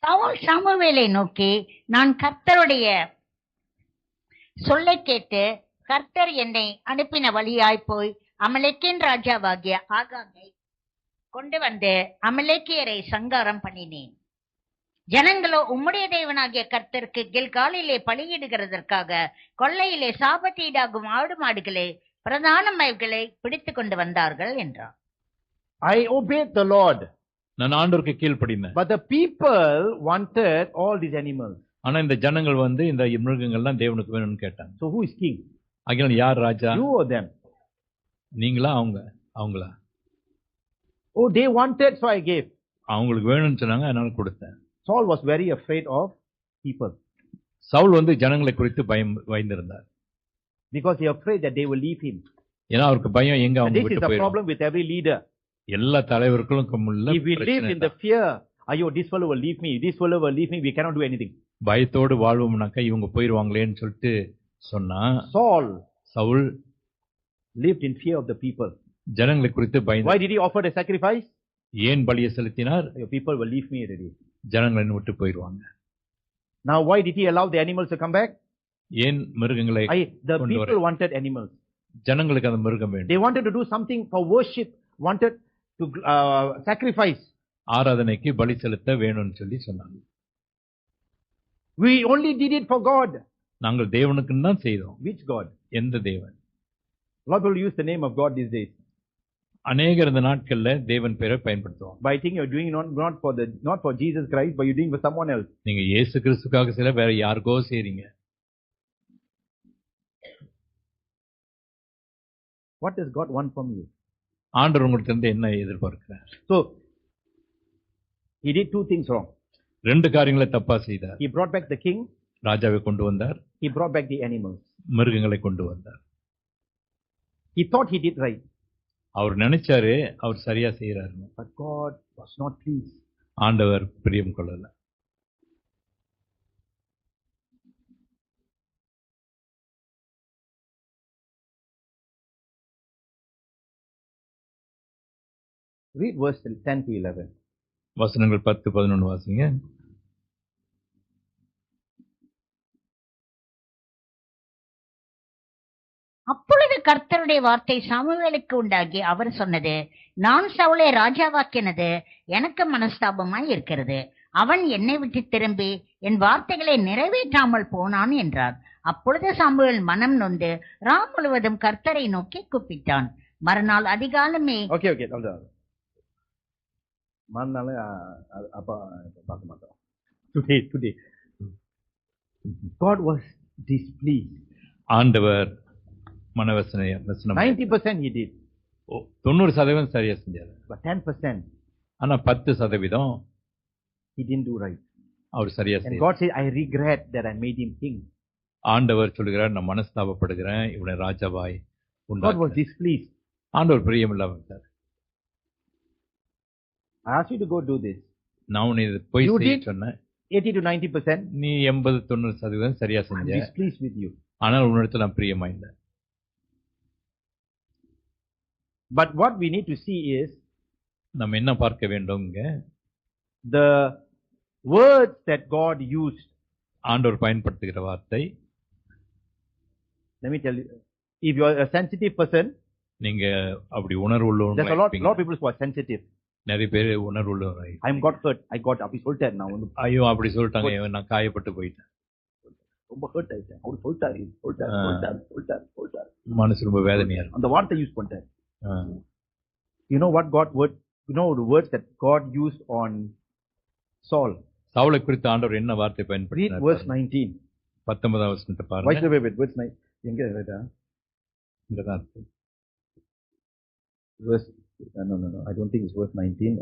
சவுல் சாமுவேலை நோக்கி, நான் கர்த்தருடைய சொல்லை கேட்டு கர்த்தர் என்னை அனுப்பின வழியாய் போய் அமலேக்கின் ராஜாவாகிய ஆகாகை கொண்டு வந்து அமலேக்கியரை சங்காரம் பண்ணினேன். ஜனங்களோ உம்முடைய தேவனாகிய கர்த்தருக்கு கில்காலிலே பலியிடுகிறதற்காக கொள்ளையிலே சாபத்தீடாகும் ஆடு மாடுகளே பிரதானமைகளை பிடித்துக் கொண்டு வந்தார்கள் என்றார். I obeyed the Lord. நான் ஆண்டவருக்கு கீழ்ப்படிந்தேன். But the people wanted all these animals. ஆனா இந்த ஜனங்கள் வந்து இந்த மிருகங்கள்லாம் தேவனுக்கு வேணும்னு கேட்டாங்க. So who is king? அகில யார் ராஜா? You or them? நீங்களா அவங்களா? Oh, they wanted, so I gave. அவங்களுக்கு வேணும்னு சொன்னாங்க, அதனால கொடுத்தேன். Saul was very afraid of people. Saul வந்து ஜனங்களை குறித்து பயந்திருந்தார். Because he was afraid that they will leave him. ஏன்னா அவருக்கு பயம் எங்க அவங்க விட்டு போயிடுவாங்க. This is the problem with every leader. எல்லா தலைவர்களுக்கும் உள்ள If we live in the fear, ஐயோ this fellow will leave me, this fellow will leave me, we cannot do anything. பயத்தோடு வாழ்வோம்னாக்கா இவங்க போயிடுவாங்களேன்னு சொல்லிட்டு சொன்னா, Saul lived in fear of the people. ஜனங்களை குறித்து பயந்து. Why did he offer the sacrifice? ஏன் பலியை செலுத்தினார்? People will leave me already. ஜனங்களை விட்டு போயிடுவாங்க. Now why did he allow the animals to come back? ஏன் மிருகங்களை the people wanted animals. ஜனங்களுக்கு அந்த மிருகம் வேண்டும். They wanted to do something for worship, wanted to sacrifice. ஆராதனைக்கு பலி செலுத்த வேணும்னு சொல்லி சொன்னாங்க. We only did it for God. நாங்கள் தேவனுக்கு தான் செய்தோம். Which God? எந்த தேவன்? A lot of people use the name of God these days. அநேகர் இந்த நாட்கள்ல தேவன் பேரை பயன்படுத்துவாங்க. But I think you're doing not for Jesus Christ, but you're doing for someone else. நீங்க இயேசு கிறிஸ்துக்காக சில வேற யாருக்கோ செய்றீங்க. What does God want from you? ஆண்டவர் உங்களுக்கு இருந்து என்ன எதிர்பார்க்கிறார்? So he did two things wrong. ரெண்டு காரியங்களை தப்பா செய்தார். He brought back the king. ராஜாவை கொண்டு வந்தார். He brought back the animals. மிருகங்களை கொண்டு வந்தார். He thought he did right. அவர் நினைச்சாரு அவர் சரியா செய்யறாரு. But God was not pleased. ஆண்டவர் பிரியம் கொள்ளல. Read verse 10 to 11. வசனங்கள் 10-11 வாசிங்க. அப்பொழுது கர்த்தருடைய வார்த்தை சாமுவேலுக்கு உண்டாகி அவர் சொன்னது, நான் சவுலை ராஜாவாக்கினது எனக்கு மனஸ்தாபமாய் இருக்கிறது. அவன் என்னை விட்டு திரும்பி என் வார்த்தைகளை நிறைவேற்றாமல் போனான் என்றார். அப்பொழுது சாமுவேல் மனம் நொந்து முழுவதும் கர்த்தரை நோக்கி கூப்பிட்டான். மறுநாள் அதிகாலமே ஓகே மறுநாள் அப்பா பார்க்க மாட்டோம். Today God was displeased. ஆண்டவர் மனவசனை 90% he did. 90% சரியா செஞ்சாரு. But 10% ஆனா 10% he didn't do right. அவர் சரியா And செய்யல. God said, I regret that I made him king. ஆண்டவர் சொல்கிறார், நான் மனஸ்தாபப்படுகிறேன் இவனை ராஜாவாய் God was உண்டாக்கினேன். displeased. ஆண்டவர் பிரியமில்லாம இருந்தார். I asked you to go do this. நான் உன்னை இதை போய் You செய்ய did. சொன்னேன். 80 to 90%. நீ 80-90% சரியா I'm செஞ்ச. displeased with you. ஆனால் உன்னிடத்தில் நான் பிரியமா இல்லை. But what we need to see is நம்ம என்ன பார்க்க வேண்டும்ங்க, the words that God used. ஆண்டவர் பயன்படுத்துகிற வார்த்தை. Let me tell you, if you are a sensitive person, நீங்க அப்படி உணர்வு there's a உள்ளவங்களா lot இருப்பீங்க. of people who are sensitive. நிறைய பேர் உணர்வு உள்ளவராய். I'm got hurt. I got அப்படி சொல்லிட்டாரு, நான் வந்து ஐயோ அப்படி சொல்லிட்டாங்க, நான் காயப்பட்டு போயிட்டேன், ரொம்ப ஹர்ட் ஆயிட்டேன். அவர் சொல்லிட்டாரு. மனசு ரொம்ப வேதனையா இருக்கும். அந்த வார்த்தை யூஸ் பண்ணிட்டாரு. You know what God word? You know the words that God used on Saul. சவுலை குறித்து ஆண்டவர் என்ன வார்த்தை Read பயன்படுத்தினார்? verse 19. 19வது வசனத்தை பாருங்க. Wait, verse 9. எங்க இருக்குடா? இங்கதான் இருக்கு. Verse no. I don't think it's verse 19.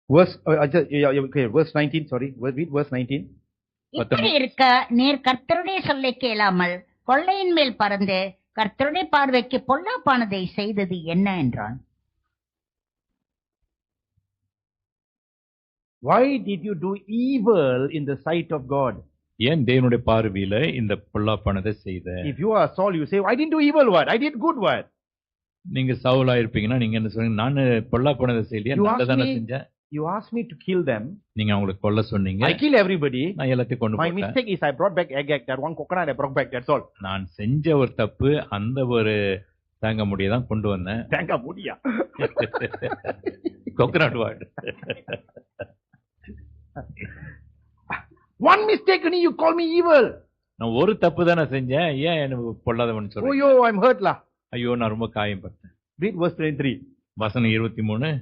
Verse 19, sorry. Read verse 19. இப்படி இருக்க நீர் கர்த்தருடைய சொல்லை கேளாமல் கொள்ளையின் மேல் பறந்து கர்த்தருடைய பார்வைக்கு பொல்லாப்பானதை செய்தது என்ன என்றான். Why did you do evil in the sight of God? ஏன் தேவனுடைய பார்வையில இந்த பொல்லாப்பானதை செய்த? If you are Saul, you say, I didn't do evil what? I did good what? நீங்க சவுலா இருப்பீங்கன்னா நீங்க என்ன சொல்றீங்க? நான் பொல்லாப்பானதை செய்யலையா, நல்லதானே செஞ்சேன். You asked me to kill them. நீங்க அவங்களுக்கு கொல்ல சொன்னீங்க. I kill everybody. நான் எல்லாத்தையும் கொண்டு My போட்டேன். mistake is I brought back Agag, that one coconut I brought back, that's all. நான் செஞ்ச ஒரு தப்பு, அந்த ஒரு தாங்க முடியதான் கொண்டு வந்தேன். தேங்க முடியா? Coconut what. One mistake and you call me evil. நான் ஒரு தப்பு தானே செஞ்சேன், ஏன் எனக்கு பொல்லாதவன் சொல்றீங்க? Oh yo, I'm hurt la. ஐயோ நான் ரொம்ப காயப்பட்டேன். Read verse 23. வசனம் 23.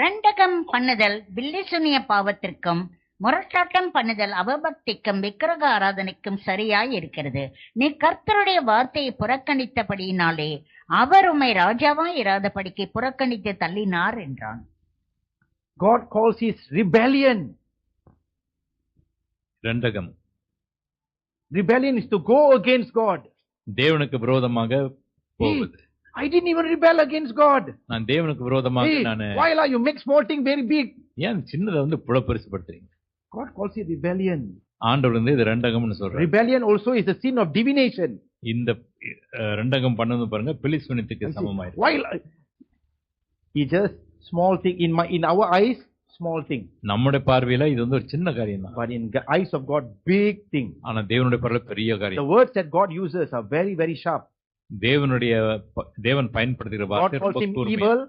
ரெண்டகம் பண்ணுதல் பில்லிசுனிய பாவத்திற்கும் முரட்டாட்டம் பண்ணுதல் அவபக்திக்கும் விக்கிரக ஆராதனைக்கும் சரியாய் இருக்கிறது. நீ கர்த்தருடைய வார்த்தையை புறக்கணித்தபடியினாலே அவர் உம்மை ராஜாவாய் இராதபடிக்கு புறக்கணித்து தள்ளினார் என்றான். God calls his rebellion. ரெண்டகம். Rebellion is to go against God. தேவனுக்கு விரோதமாக போவது. I didn't even rebel against God. நான் தேவனுக்கு விரோதமாக நானு. Why la you make small thing very big? ஏன் சின்னதை வந்து புலப்பரிசுபடுத்துறீங்க? God calls it rebellion. ஆண்டவர் வந்து இது ரெண்டகம்னு சொல்றாரு. Rebellion also is a sin of divination. இந்த ரெண்டகம் பண்ணது பாருங்க பிலிஸ்தீனத்துக்கு சமமாயிருக்கு. Why he just small thing in our eyes, small thing. நம்முடைய பார்வையில இது வந்து ஒரு சின்ன காரியம் தான். But in the eyes of God, big thing. ஆனா தேவனுடைய பார்வையில பெரிய காரியம். The words that God uses are very, very sharp. தேவன் பயன்படுத்துகிற வார்த்தை God calls him கூர்மை. evil.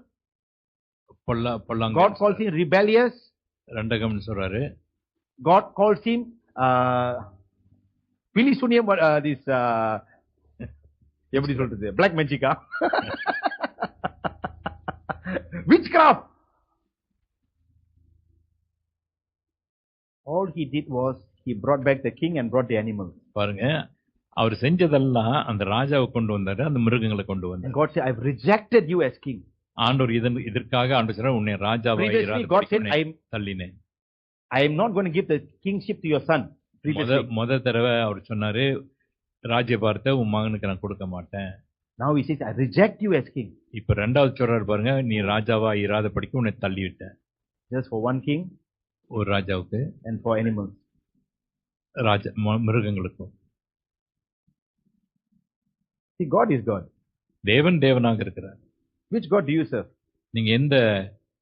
பொல்லாங்க. God calls him rebellious. ரெண்டகம்னு சொல்றாரு. God calls him Pilisunium, this எப்படி சொல்றது, black magic. Witchcraft. All he did was he brought back the king and brought the animals. பாருங்க, அவர் செஞ்சதெல்லாம் அந்த ராஜாவை கொண்டு வந்தாரு, அந்த மிருகங்களை கொண்டு வந்தாரு. And God said, I've rejected you as king. ஆண்டவர் இதற்காக ஆண்டவர் சொன்னார், உன்னை ராஜாவை தள்ளினேன். I am not going to give the kingship to your son. முத தடவை அவர் சொன்னாரு, ராஜ்யபாரத்தை உன் மகனுக்கு நான் கொடுக்க மாட்டேன். Now he says, I reject you as king. இப்ப ரெண்டாவது சொல்றாரு பாருங்க, நீ ராஜாவா இராத படிக்க உன்னை தள்ளிவிட்ட. Just for one king ஒரு ராஜாவுக்கு and for animals. மிருகங்களுக்கும். See, God is God. தேவன் தேவனாக இருக்கிறார். Which God do you serve? நீங்க எந்த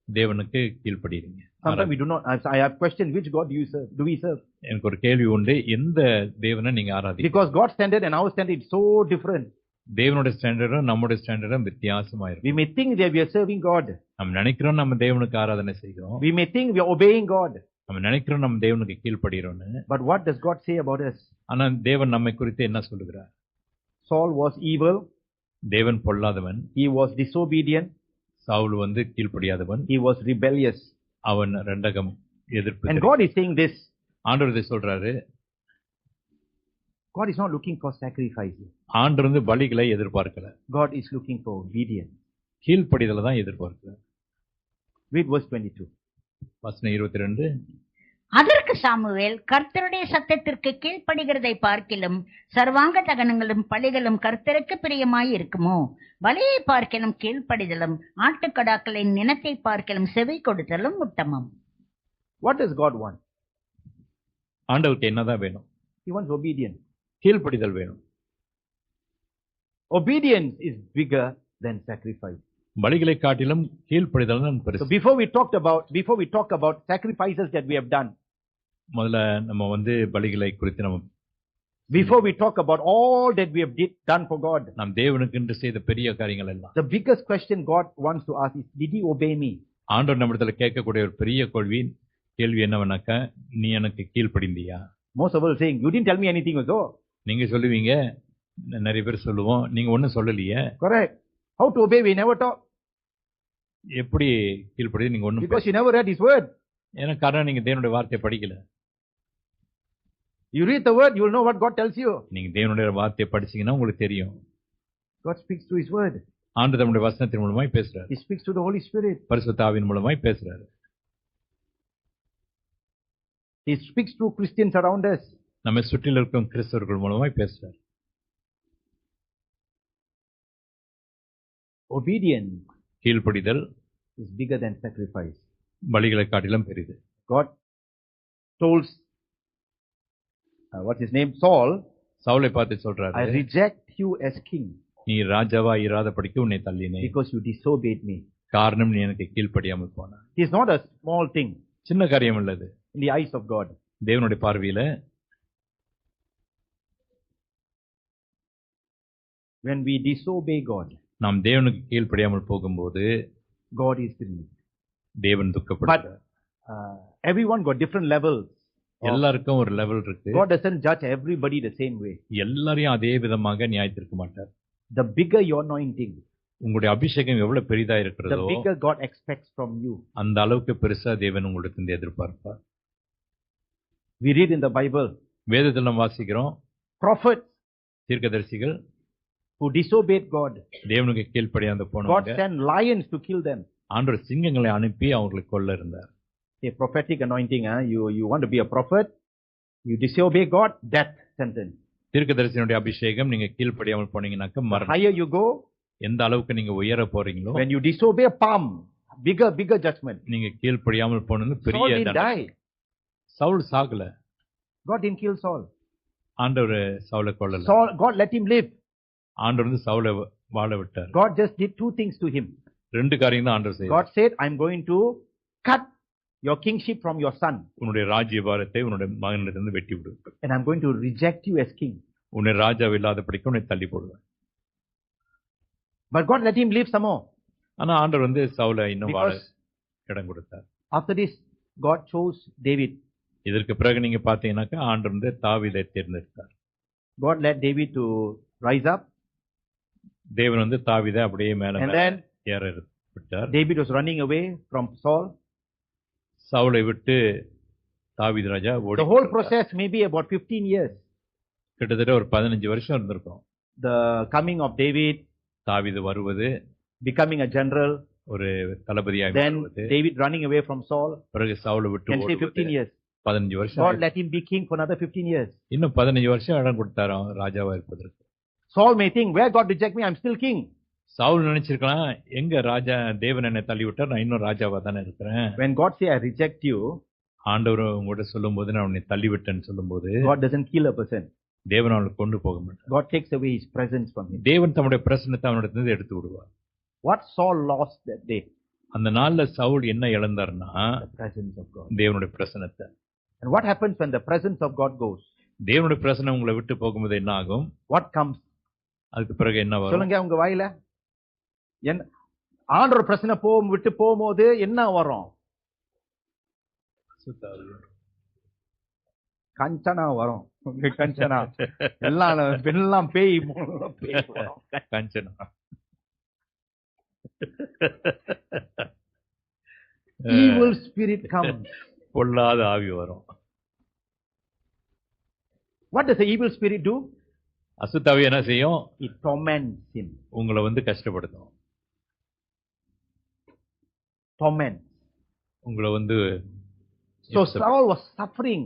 தேவனுக்கு கீழ்ப்படுகிறீங்க? Sometimes we do not. I have questioned, which God do you serve? Do we serve? எனக்கு ஒரு கேள்வி உண்டு, எந்த தேவனை நீங்க ஆராதிக்கிறீங்க? Because God's standard and our standard is so different. தேவனுடைய ஸ்டாண்டர்டும் நம்முடைய ஸ்டாண்டர்டும் வித்தியாசமா இருக்கு. We may think that we are serving God. நம்ம நினைக்கிறோம் நம்ம தேவனுக்கு ஆராதனை செய்கிறோம். We may think we are obeying God. நம்ம நினைக்கிறோம் நம்ம தேவனுக்கு கீழ்ப்படுகிறோம்னு. But what does God say about us? ஆனா தேவன் நம்மை குறித்து என்ன சொல்லுகிறார்? Saul was evil. தேவன் பொல்லாதவன். He was disobedient. Saul கீழ்ப்படியாதவன். He was rebellious. அவன் ரெண்டகம் எதிர்ப்பு. And God is saying this. ஆண்டவர் இதை சொல்றாரு. God is not looking for sacrifices. ஆண்டவர் பலிகளை எதிர்பார்க்கல. God is looking for obedience. கீழ்ப்படிதலை தான் எதிர்பார்க்கிறார். Read verse 22. வசனம் 22. அதற்கு சாமுவேல், கர்த்தருடைய சத்தத்திற்கு கீழ்ப்படுகிறதை பார்க்கிலும் சர்வாங்க தகனங்களும் பலிகளும் கர்த்தருக்கு பிரியமாய் இருக்குமோ? பலியை பார்க்கிலும் கீழ்ப்படிதலும் ஆட்டுக்கடாக்களின் நினத்தை பார்க்கிலும் செவி கொடுத்தலும் உத்தமம். What does God want? ஆண்டவருக்கு என்னதான் வேணும்? He wants obedience. கீழ்ப்படிதல் வேணும். Obedience is bigger than sacrifice. பலிகளை காட்டிலும் கீழ்ப்படிதல் தான் பெருசு. So before we talk about sacrifices that we have done, முதல்ல நம்ம பலிகளை குறித்து நம்ம before we talk about all that we have done for God, நாம் தேவனுக்கு என்று செய்த பெரிய காரியங்கள் எல்லாம், the biggest question God wants to ask is, did he obey me? ஆண்டவர் நம்மிடத்துல கேட்கக்கூடிய ஒரு பெரிய கேள்வி என்னவென்னாக்கா, நீ எனக்கு கீழ்ப்படிந்தியா? Most of us saying, you didn't tell me anything also. நீங்க சொல்லுவீங்க, நிறைய பேர் சொல்லுவோம், நீங்க ஒன்னும் சொல்லலையே. Correct. How to obey? We never talk. எப்படி கீழ்ப்படி? நீங்க ஒன்னும், because you never read his word. ஏன்னா காரணம் நீங்க தேவனுடைய வார்த்தையை படிக்கல. You read the word, you will know what God tells you. நீங்க தேவனுடைய வார்த்தையை படிச்சீங்கன்னா உங்களுக்கு தெரியும். God speaks through his word. ஆண்டவர் தம்முடைய வசனத்தின் மூலமாய் பேசுறார். He speaks through the Holy Spirit. பரிசுத்த ஆவியின் மூலமாய் பேசுறார். He speaks through Christians around us. நம்ம சுற்றில இருக்கும் கிறிஸ்தவர்கள் மூலமாய் பேசுறார். Obedience, கீழ்ப்படிதல், is bigger than sacrifice. பலிகளை காட்டிலும் பெரிது. God told what's his name, Saul, சவுலை பார்த்து சொல்றாரு, I reject you as king. நீ ராஜாவா இராத படிக்க உன்னை தள்ளினேன். Because you disobeyed me. காரணம் நீ எனக்கு கீழ்ப்படியாமல் போனாய். It is not a small thing. சின்ன காரியம் இல்லது. In the eyes of God. தேவனுடைய பார்வையில when we disobey God, நாம் தேவனுக்கு கீழ்ப்படியாமல் போகும்போது God is grieved. தேவன் துக்கப்படுகிறார். But everyone got different levels. எல்லாருக்கும் ஒரு லெவல் இருக்கு. God doesn't judge everybody the same way. எல்லாரையும் அதே விதமாக நியாயத்திருக்க மாட்டார். The bigger your anointing, உங்களுடைய அபிஷேகம் எவ்வளவு பெரிதா the இருக்கிறதோ bigger God expects from you. அந்த அளவுக்கு பெருசா தேவன் உங்களுக்கு எதிர்பார்ப்பார். We read in the Bible, வேதத்தில் நாம் வாசிக்கிறோம், prophets தீர்க்கதரிசிகள் who disobeyed God, தேவனுக்கு கீழ்ப்படியாத God போனவங்க sent lions to kill them. ஆண்டவர் சிங்கங்களை அனுப்பி அவங்களை கொல்ல இருந்தார். A prophetic anointing, you want to be a prophet, you disobey God, death sentence. தீர்க்கதரிசியினுடைய அபிஷேகம், நீங்க கீழ்ப்படியாமல் போனீங்கன்னாக்க The மரணம். higher you go, எந்த அளவுக்கு நீங்க உயர போறீங்களோ, when you disobey, palm, bigger judgment. நீங்க கீழ்ப்படியாமல் போனது Saul பெரிய didn't தண்டனை. die. Saul Sagala, God didn't kill Saul. ஆண்டவர் சவுலை கொல்லல. God let him live. ஆண்டவர் சவுலை வாழ விட்டார். God just did two things to him. ரெண்டு காரியம் தான் ஆண்டவர் செய்தார். God said, I'm going to cut your kingship from your son, உன்னுடைய ராஜ்யபாரத்தை உன்னுடைய மகனிடத்திலிருந்து வெட்டி விடு. and I'm going to reject you as king. உன்னை ராஜாவை இல்லாதபடிக்கு உன்னை தள்ளி போடுவேன். But God let him live some more. ஆனா ஆண்டவர் சவுலை இன்னும் வாழ Because இடம் கொடுத்தார். after this, God chose David. இதற்கு பிறகு நீங்க பாத்தீங்கன்னாக்கா ஆண்டவர் தாவீதை தேர்ந்தெடுத்தார். God let David to rise up, தேவன் தாவீதை அப்படியே மேல and then ஏற விட்டார். David was running away from Saul. சவுலை விட்டு தாவீது ராஜா ஓடி. The whole process may be about 15 years. கிட்டத்தட்ட ஒரு 15 வருஷம் இருந்திருக்கும். The coming of David, தாவீது வருவது, becoming a general, ஒரு தளபதியாய் then வருவது, David running away from Saul, பிறகு சவுலை விட்டு can say 15 ஓடுவது. years. 15 வருஷம். God let him be king for another 15 years. இன்னும் 15 வருஷம் இடம் கொடுத்தாராம் ராஜாவா இருப்பதற்கு. Saul may think, where God reject me, I'm still king. Saul நினைச்சிருக்கலாம், எங்க ராஜா தேவன் என்னை தள்ளிவிட்டார், நான் இன்னும் ராஜாவா தானே இருக்கிறேன். When God say, I reject you, ஆண்டவர் உங்கள்கிட்ட சொல்லும் போது, நான் உன்னை தள்ளிவிட்டேன்னு சொல்லும் போது, God doesn't kill a person. தேவன் அவனை கொண்டு போக மாட்டார். God takes away his presence from him. தேவன் தம்முடைய பிரசன்னத்தை அவனிடத்திலிருந்து எடுத்து விடுவார். What Saul lost that day? அந்த நாள்ல சவுல் என்ன இழந்தார்னா, The presence of God. தேவனுடைய பிரசன்னத்தை. And what happens when the presence of God goes? தேவனுடைய பிரசன்னம் உங்களை விட்டு போகும்போது என்ன ஆகும்? What comes? அதுக்கு பிறகு என்ன வரும்? சொல்லுங்க உங்க வாயில. என்ன ஆண்டவர் பிரச்சனை விட்டு போகும்போது என்ன வரும்? கஞ்சனா வரும். கஞ்சனா எல்லாம் பேய் வரும். கஞ்சனா. Evil spirit comes. பொல்லாத ஆவி வரும். What does the evil spirit do? அசுத்தாவி என்ன செய்யும்? It torments him. உங்களை கஷ்டப்படுத்தும். Torment. உங்களை So Saul was suffering.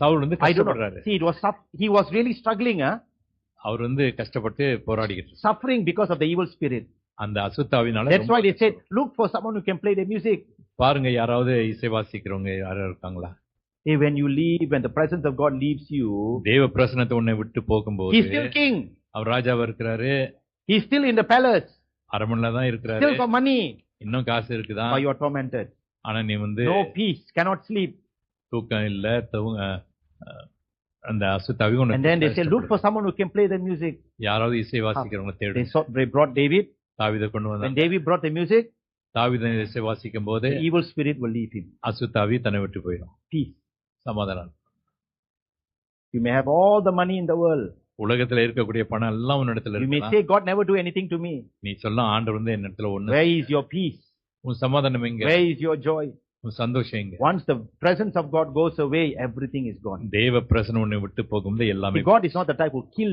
Saul கஷ்டப்படுறாரு. See, he was really struggling. அவர் கஷ்டப்பட்டு போராடிக்கிட்டு. Suffering because of the evil spirit. அந்த அசுத்தாவினால. That's why they said, look for someone who can play the music. பாருங்க, யாராவது இசை வாசிக்கிறவங்க யாராவது இருக்காங்களா? Hey, when you leave, when the presence of God leaves you, தேவ பிரசன்னத்தை உன்னை விட்டு போகும்போது, he's still king. அவர் ராஜாவா இருக்கிறாரு. He's still in the palace. அரண்மனையில தான் இருக்கிறாரு. Still got money. இன்னும் காசு இருக்குதா? But you are tormented. ஆனா நீ no peace, cannot sleep. தூக்கம் இல்ல, அந்த அசுத்தாவி உன்னை. And then they say, look for someone who can play the music. யாராவது இசை வாசிக்கிறவங்க தேடு. They brought David. தாவீதை கொண்டு வந்தாங்க. When David brought the music, தாவீது இசை வாசிக்கும் போது, the evil spirit will leave him. அசுத்தாவி தன்னை விட்டு போயிடும். Peace. சமாதானம். You may have all the money in the world. உலகத்துல இருக்கக்கூடிய பணம் எல்லாம் உன்னிடத்துல இருக்கு. You may say, God never do anything to me. நீ சொல்லலாம், ஆண்டவர் என்னிடத்துல ஒண்ணு. Where is your peace? உன் சமாதானம் எங்க? Where is your joy? உன் சந்தோஷம் எங்க? Once the presence of God goes away, everything is gone. தேவ பிரசன்னம் உன்னை விட்டு போகும்போது எல்லாமே. God is not the type who kill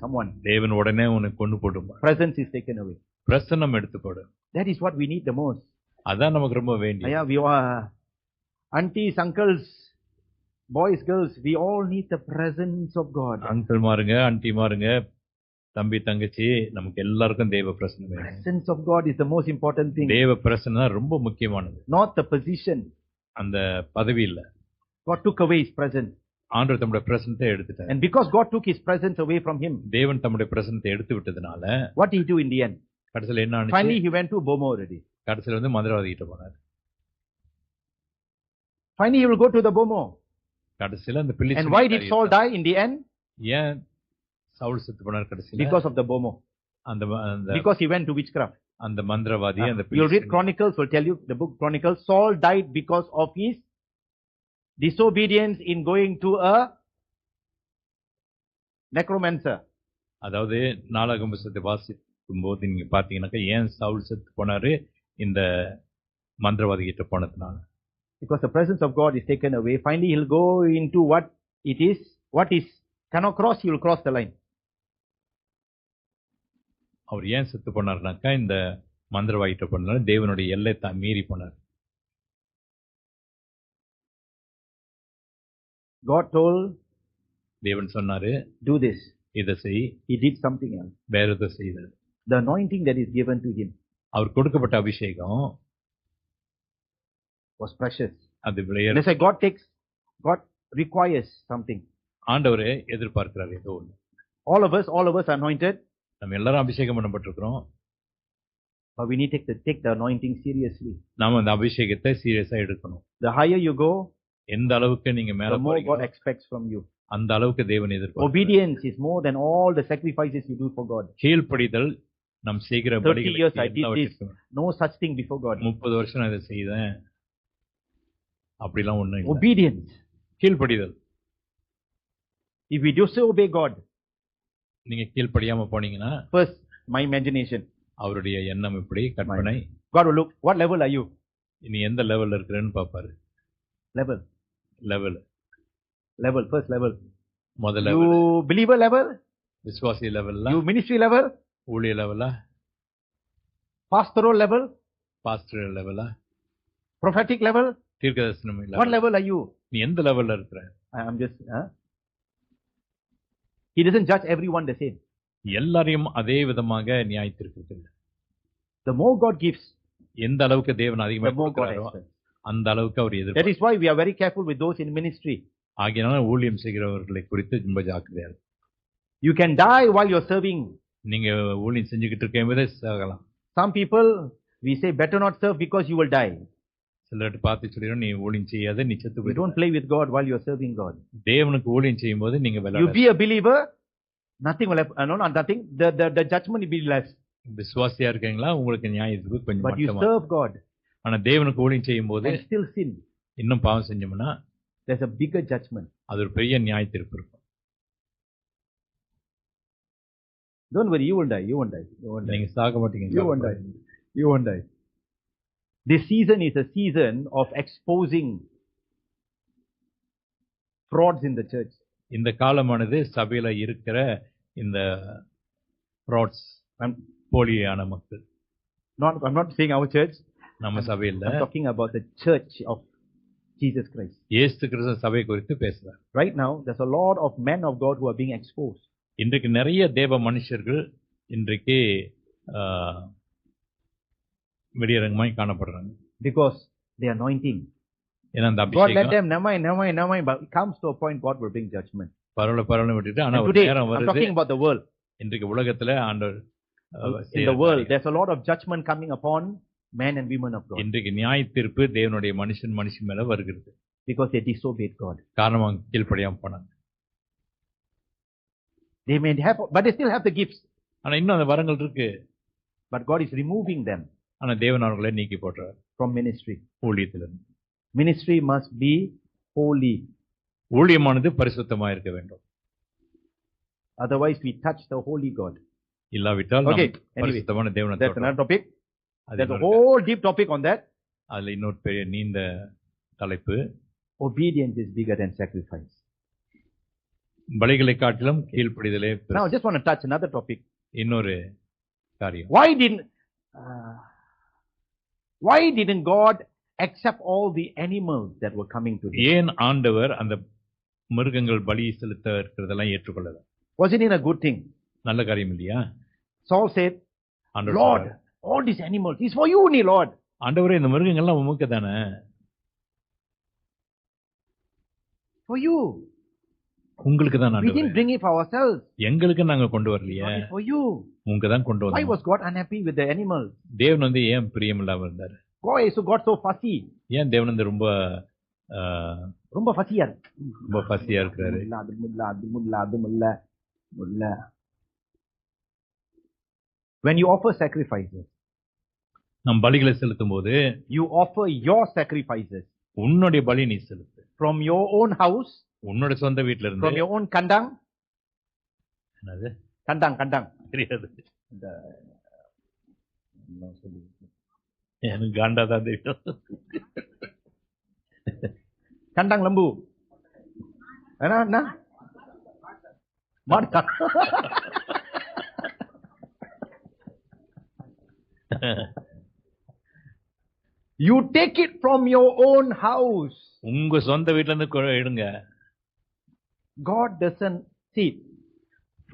someone. தேவன் உடனே உன்னை கொண்டு போடுவார். Presence is taken away. பிரசன்னம் எடுத்து போடு. That is what we need the most. அதான் நமக்கு ரொம்ப வேண்டியது. Yeah, we are aunties, uncles, boys, girls, we all need the presence of God. Uncle மாருங்க, ஆன்ட்டி மாருங்க, தம்பி தங்கச்சி, நமக்கு எல்லாருக்கும் தேவ பிரசன்னம் வேணும். Presence of God is the most important thing. தேவ பிரசன்னம் ரொம்ப முக்கியமானது. Not the position. அந்த பதவி இல்ல. God took away his presence. ஆண்டவர் தம்முடைய பிரசன்னத்தை எடுத்துட்டார். And because God took his presence away from him, தேவன் தம்முடைய பிரசன்னத்தை எடுத்து விட்டதனால, what did he do in the end? கடைசில என்ன ஆச்சு? Finally he went to Bomo already. கடைசில மந்திரவாதி கிட்ட போனார். Finally he will go to the Bomo. கடைசில அந்த பிலிஸ்தீன். And why did Saul die in the end? ஏன் சவுல் செத்து போனார் கடைசில? Because of the Bomo. Because he went to witchcraft. அந்த மந்திரவாதி அந்த பிலிஸ்தீன். You'll read Chronicles, will tell you the book Chronicles. Saul died because of his disobedience in going to a necromancer. அதாவது நாளாகம புத்தகத்தை வாசிக்கும் போது நீங்க பாத்தீங்கன்னா, ஏன் சவுல் செத்து போனாரு? இந்த மந்திரவாதி கிட்ட போனதுனால. Because the presence of God is taken away. Finally he'll go into what is cannot cross, he will cross the line. அவர் ஏன் செத்து போனார்னாக்கா, இந்த மந்திரவாதி கிட்ட போனாரு, தேவனுடைய எல்லை தான் மீறி போனார். God told, தேவன் சொன்னாரு, do this. இதை செய். He did something else. வேற எதை செய்தார். The anointing that is given to him, அவர் கொடுக்கப்பட்ட அபிஷேகம் was precious. அது விலையேற. Let's say God requires something. ஆண்டவரே எதிர்பார்க்கிறார் ஏதோ ஒன்று. All of us are anointed. நம்ம எல்லாரும் அபிஷேகம் பண்ணப்பட்டிருக்கிறோம். But we need to take the anointing seriously. நாம அந்த அபிஷேகத்தை சீரியஸா எடுக்கணும். The higher you go, எந்த அளவுக்கு நீங்க மேல the more போறீங்களோ, God expects from you. அந்த அளவுக்கு தேவன் எதிர்பார்க்கிறார். Obedience is more than all the sacrifices you do for God. கீழ்ப்படிதல் நாம் செய்கிற 30 years I did this. No such thing before God. 30 வருஷம் நான் இதை செய்தேன். அப்படிலாம் ஒண்ணும் இல்லை. Obedience. கீழ்ப்படிதல். If we do so obey God, நீங்க கீழ்ப்படியாம போனீங்கன்னா, first my imagination, அவருடைய எண்ணம் இப்படி கற்பனை. God will look, what level are you? நீ எந்த லெவல்ல இருக்கறேன்னு பாப்பாரு. Level. First level. முதல் லெவல். You believer level? விசுவாசி லெவல்ல. You ministry level? ஊழிய லெவல்ல. Pastoral level? பாஸ்டர் லெவல்ல. Prophetic level? தீர்க்கதரிசனம் இல்ல. What level are you? நீ எந்த லெவல்ல இருக்கற? I am just He doesn't judge everyone the same. எல்லாரையும் அதே விதமாக நியாயத்திற்கு The more God gives, எந்த அளவுக்கு தேவன் the அதிகமாக more God கொடுக்கிறாரோ expects. அந்த அளவுக்கு அவர் That எதிர்பார்க்கிறார். is why we are very careful with those in ministry. ஆகையினால ஊழியம் செய்கிறவர்களை குறித்து ரொம்ப ஜாக்கிரதையா இருக்கும். You can die while you're serving. நீங்க ஊழியம் செஞ்சுக்கிட்டு இருக்கும்போதே சாகலாம். Some people, we say better not serve because you will die. சிலர்கிட்ட பார்த்து சொல்லிடும், நீ ஊழியம் செய்யாத, நீ செத்து You போயிடுவ. don't play with God while you're serving God. தேவனுக்கு ஊழியம் செய்யும் போது நீங்க You விளையாட be a believer, nothing will happen. No, not nothing. The judgment will be less. விசுவாசியா இருக்கீங்களா, உங்களுக்கு நியாயத்துக்கு கொஞ்சம் But you மட்டமா. serve God ஆனா தேவனுக்கு ஊழியம் செய்யும் போது and still sin. இன்னும் பாவம் செஞ்சோம்னா There's a bigger judgment. அது ஒரு பெரிய நியாயத்தீர்ப்பு இருக்கும். Don't worry, you won't die. You won't die. You won't die. நீங்க சாக மாட்டீங்க. You won't die. You won't die. This season is a season of exposing frauds in the church. இந்த காலமானது சபையில இருக்கிற இந்த ஃப்ராட்ஸ், I'm போலியான மக்கள். I'm not saying our church. நம்ம சபையில I'm talking about the church of Jesus Christ. இயேசு கிறிஸ்து சபை குறித்து பேசுறார். Right now, there's a lot of men of God who are being exposed. இன்றைக்கு நிறைய தேவ மனுஷர்கள் இன்றைக்கு வெளியரங்கமாய் காணப்படுறாங்க. Because the anointing. ஏன்னா அந்த God let அபிஷேகம் them, never mind. But it comes to a point, God will bring judgment. பரவல விட்டுட்டு, ஆனா And ஒரு today, நேரம் I'm வருது. talking about the world. இன்றைக்கு உலகத்துல ஆண்டவர் In the world, there's a lot of judgment coming upon men and women of God. இன்றைக்கு நியாய தீர்ப்பு தேவனுடைய மனுஷன் மேல வருகிறது. Because they disobeyed God. காரணம் அவங்க கீழ்ப்படியாம போனாங்க. They may have, but they still have the gifts. ஆனா இன்னும் அந்த வரங்கள் இருக்கு. But God is removing them ஆனா தேவன் அவர்களை நீக்கி போடுறார் from ministry. ஊழியத்திலிருந்து. Ministry must be holy. ஊழியமானது பரிசுத்தமா இருக்க வேண்டும். Otherwise, we touch the holy God. இல்லாவிட்டால் Okay, நாம் anyway, பரிசுத்தமான தேவனை That's தொடுறோம். another topic. அது There's a இன்னொரு whole deep topic on that. அதுல இன்னொரு பெரிய நீண்ட தலைப்பு. Obedience is bigger than sacrifice. பலிகளை காட்டிலும் கீழ்ப்படிதலே பெருசு. Now, I just want to touch another topic. இன்னொரு காரியம். Why didn't God accept all the animals that were coming to him? ஏன் ஆண்டவர் அந்த மிருகங்கள் பலி செலுத்த இருக்கிறதெல்லாம் ஏற்றுக்கொள்ளல? Wasn't it a good thing? நல்ல காரியம் இல்லையா? Saul said, ஆண்டவர் Lord, சொல்றார், all these animals, it's for you only, Lord. ஆண்டவரே இந்த மிருகங்கள்லாம் உமக்கு தானே? For you. உங்களுக்கு தான் We didn't ஆண்டவரே. bring it for ourselves. எங்களுக்கு நாங்க கொண்டு வரலையே. Lord, it's for you. உங்க தான் கொண்டு Why வந்தோம். was God unhappy with the animals? தேவன் ஏன் பிரியம் இல்லாம இருந்தாரு? Why is God so fussy? ஏன் தேவன் ரொம்ப ரொம்ப fussy-ஆ இருக்கு. ரொம்ப பசியா இருக்கிறாரு? அது முல்ல. When you offer sacrifices, நம் பலிகளை செலுத்தும் போது you offer your sacrifices உன்னுடைய பலி நீ செலுத்து. from your own house, உன்னோட சொந்த வீட்டுல from இருந்து. your own kandang. என்னது? Kandang. தெரியாது. இந்த என்ன சொல்லு? எனக்கு காண்டா தான் தெரியும். கண்டாங் லம்பு என்ன மாட்டா? You take it from your own house. உங்க சொந்த வீட்டுல இருந்து எடுங்க. God doesn't see.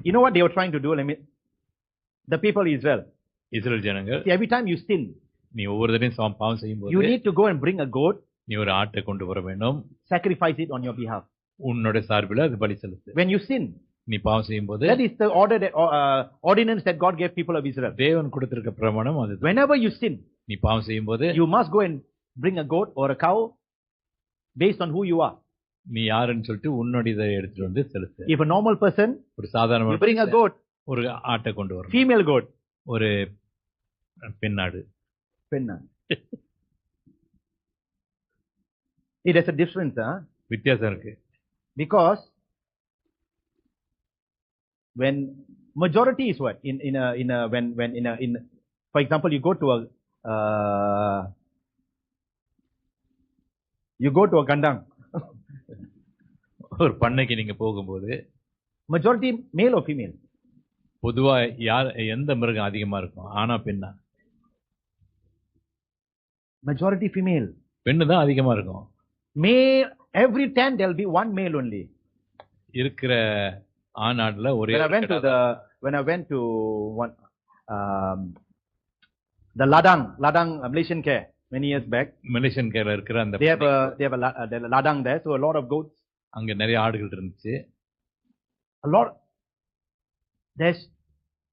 You know what they were trying to do? The people of Israel. இஸ்ரவேல் ஜனங்கள், See, every time you sin, நீ ஒவ்வொரு தடவையும் பாவம் செய்யும் you போது need to go and bring a goat, நீ ஒரு ஆட்டை கொண்டு வர வேண்டும். sacrifice it on your behalf. உன்னோட சார்பில் அது பலி செலுத்து. When you sin, நீ பாவம் செய்யும் போது that is the order that ordinance that God gave people of Israel. தேவன் கொடுத்திருக்க பிரமாணம் அது. Whenever you sin, நீ பாவம் செய்யும் போது you must go and bring a goat or a cow based on who you are. நீ யாருன்னு சொல்லிட்டு உன்னுடைய எடுத்துட்டு வந்து செலுத்து. If a normal person, ஒரு சாதாரண you bring a goat, ஒரு ஆட்டை கொண்டு வரும். female goat. ஒரு பெண்ணாடு. Penna. It has a difference, வித்தியாசம் இருக்கு. because when majority is what for example you go to a kandang. ஒரு பண்ணைக்கு நீங்க போகும்போது Majority male or female? பொதுவா எந்த மிருகம் அதிகமா இருக்கும், ஆனா பெண்ணா? Majority female. பெண்ணு தான் அதிகமா இருக்கும். Male, every 10 there'll be one male only. இருக்கிற ஆநாடுல ஒரே When I ஒரு went to கிடா தான். when I went to one, um, the Ladang Malaysian care many years back, Malaysian கேல இருக்கிற அந்த they have a Ladang there, so a lot of goats, அங்க நிறைய ஆடுகள் இருந்துச்சு. a lot. There's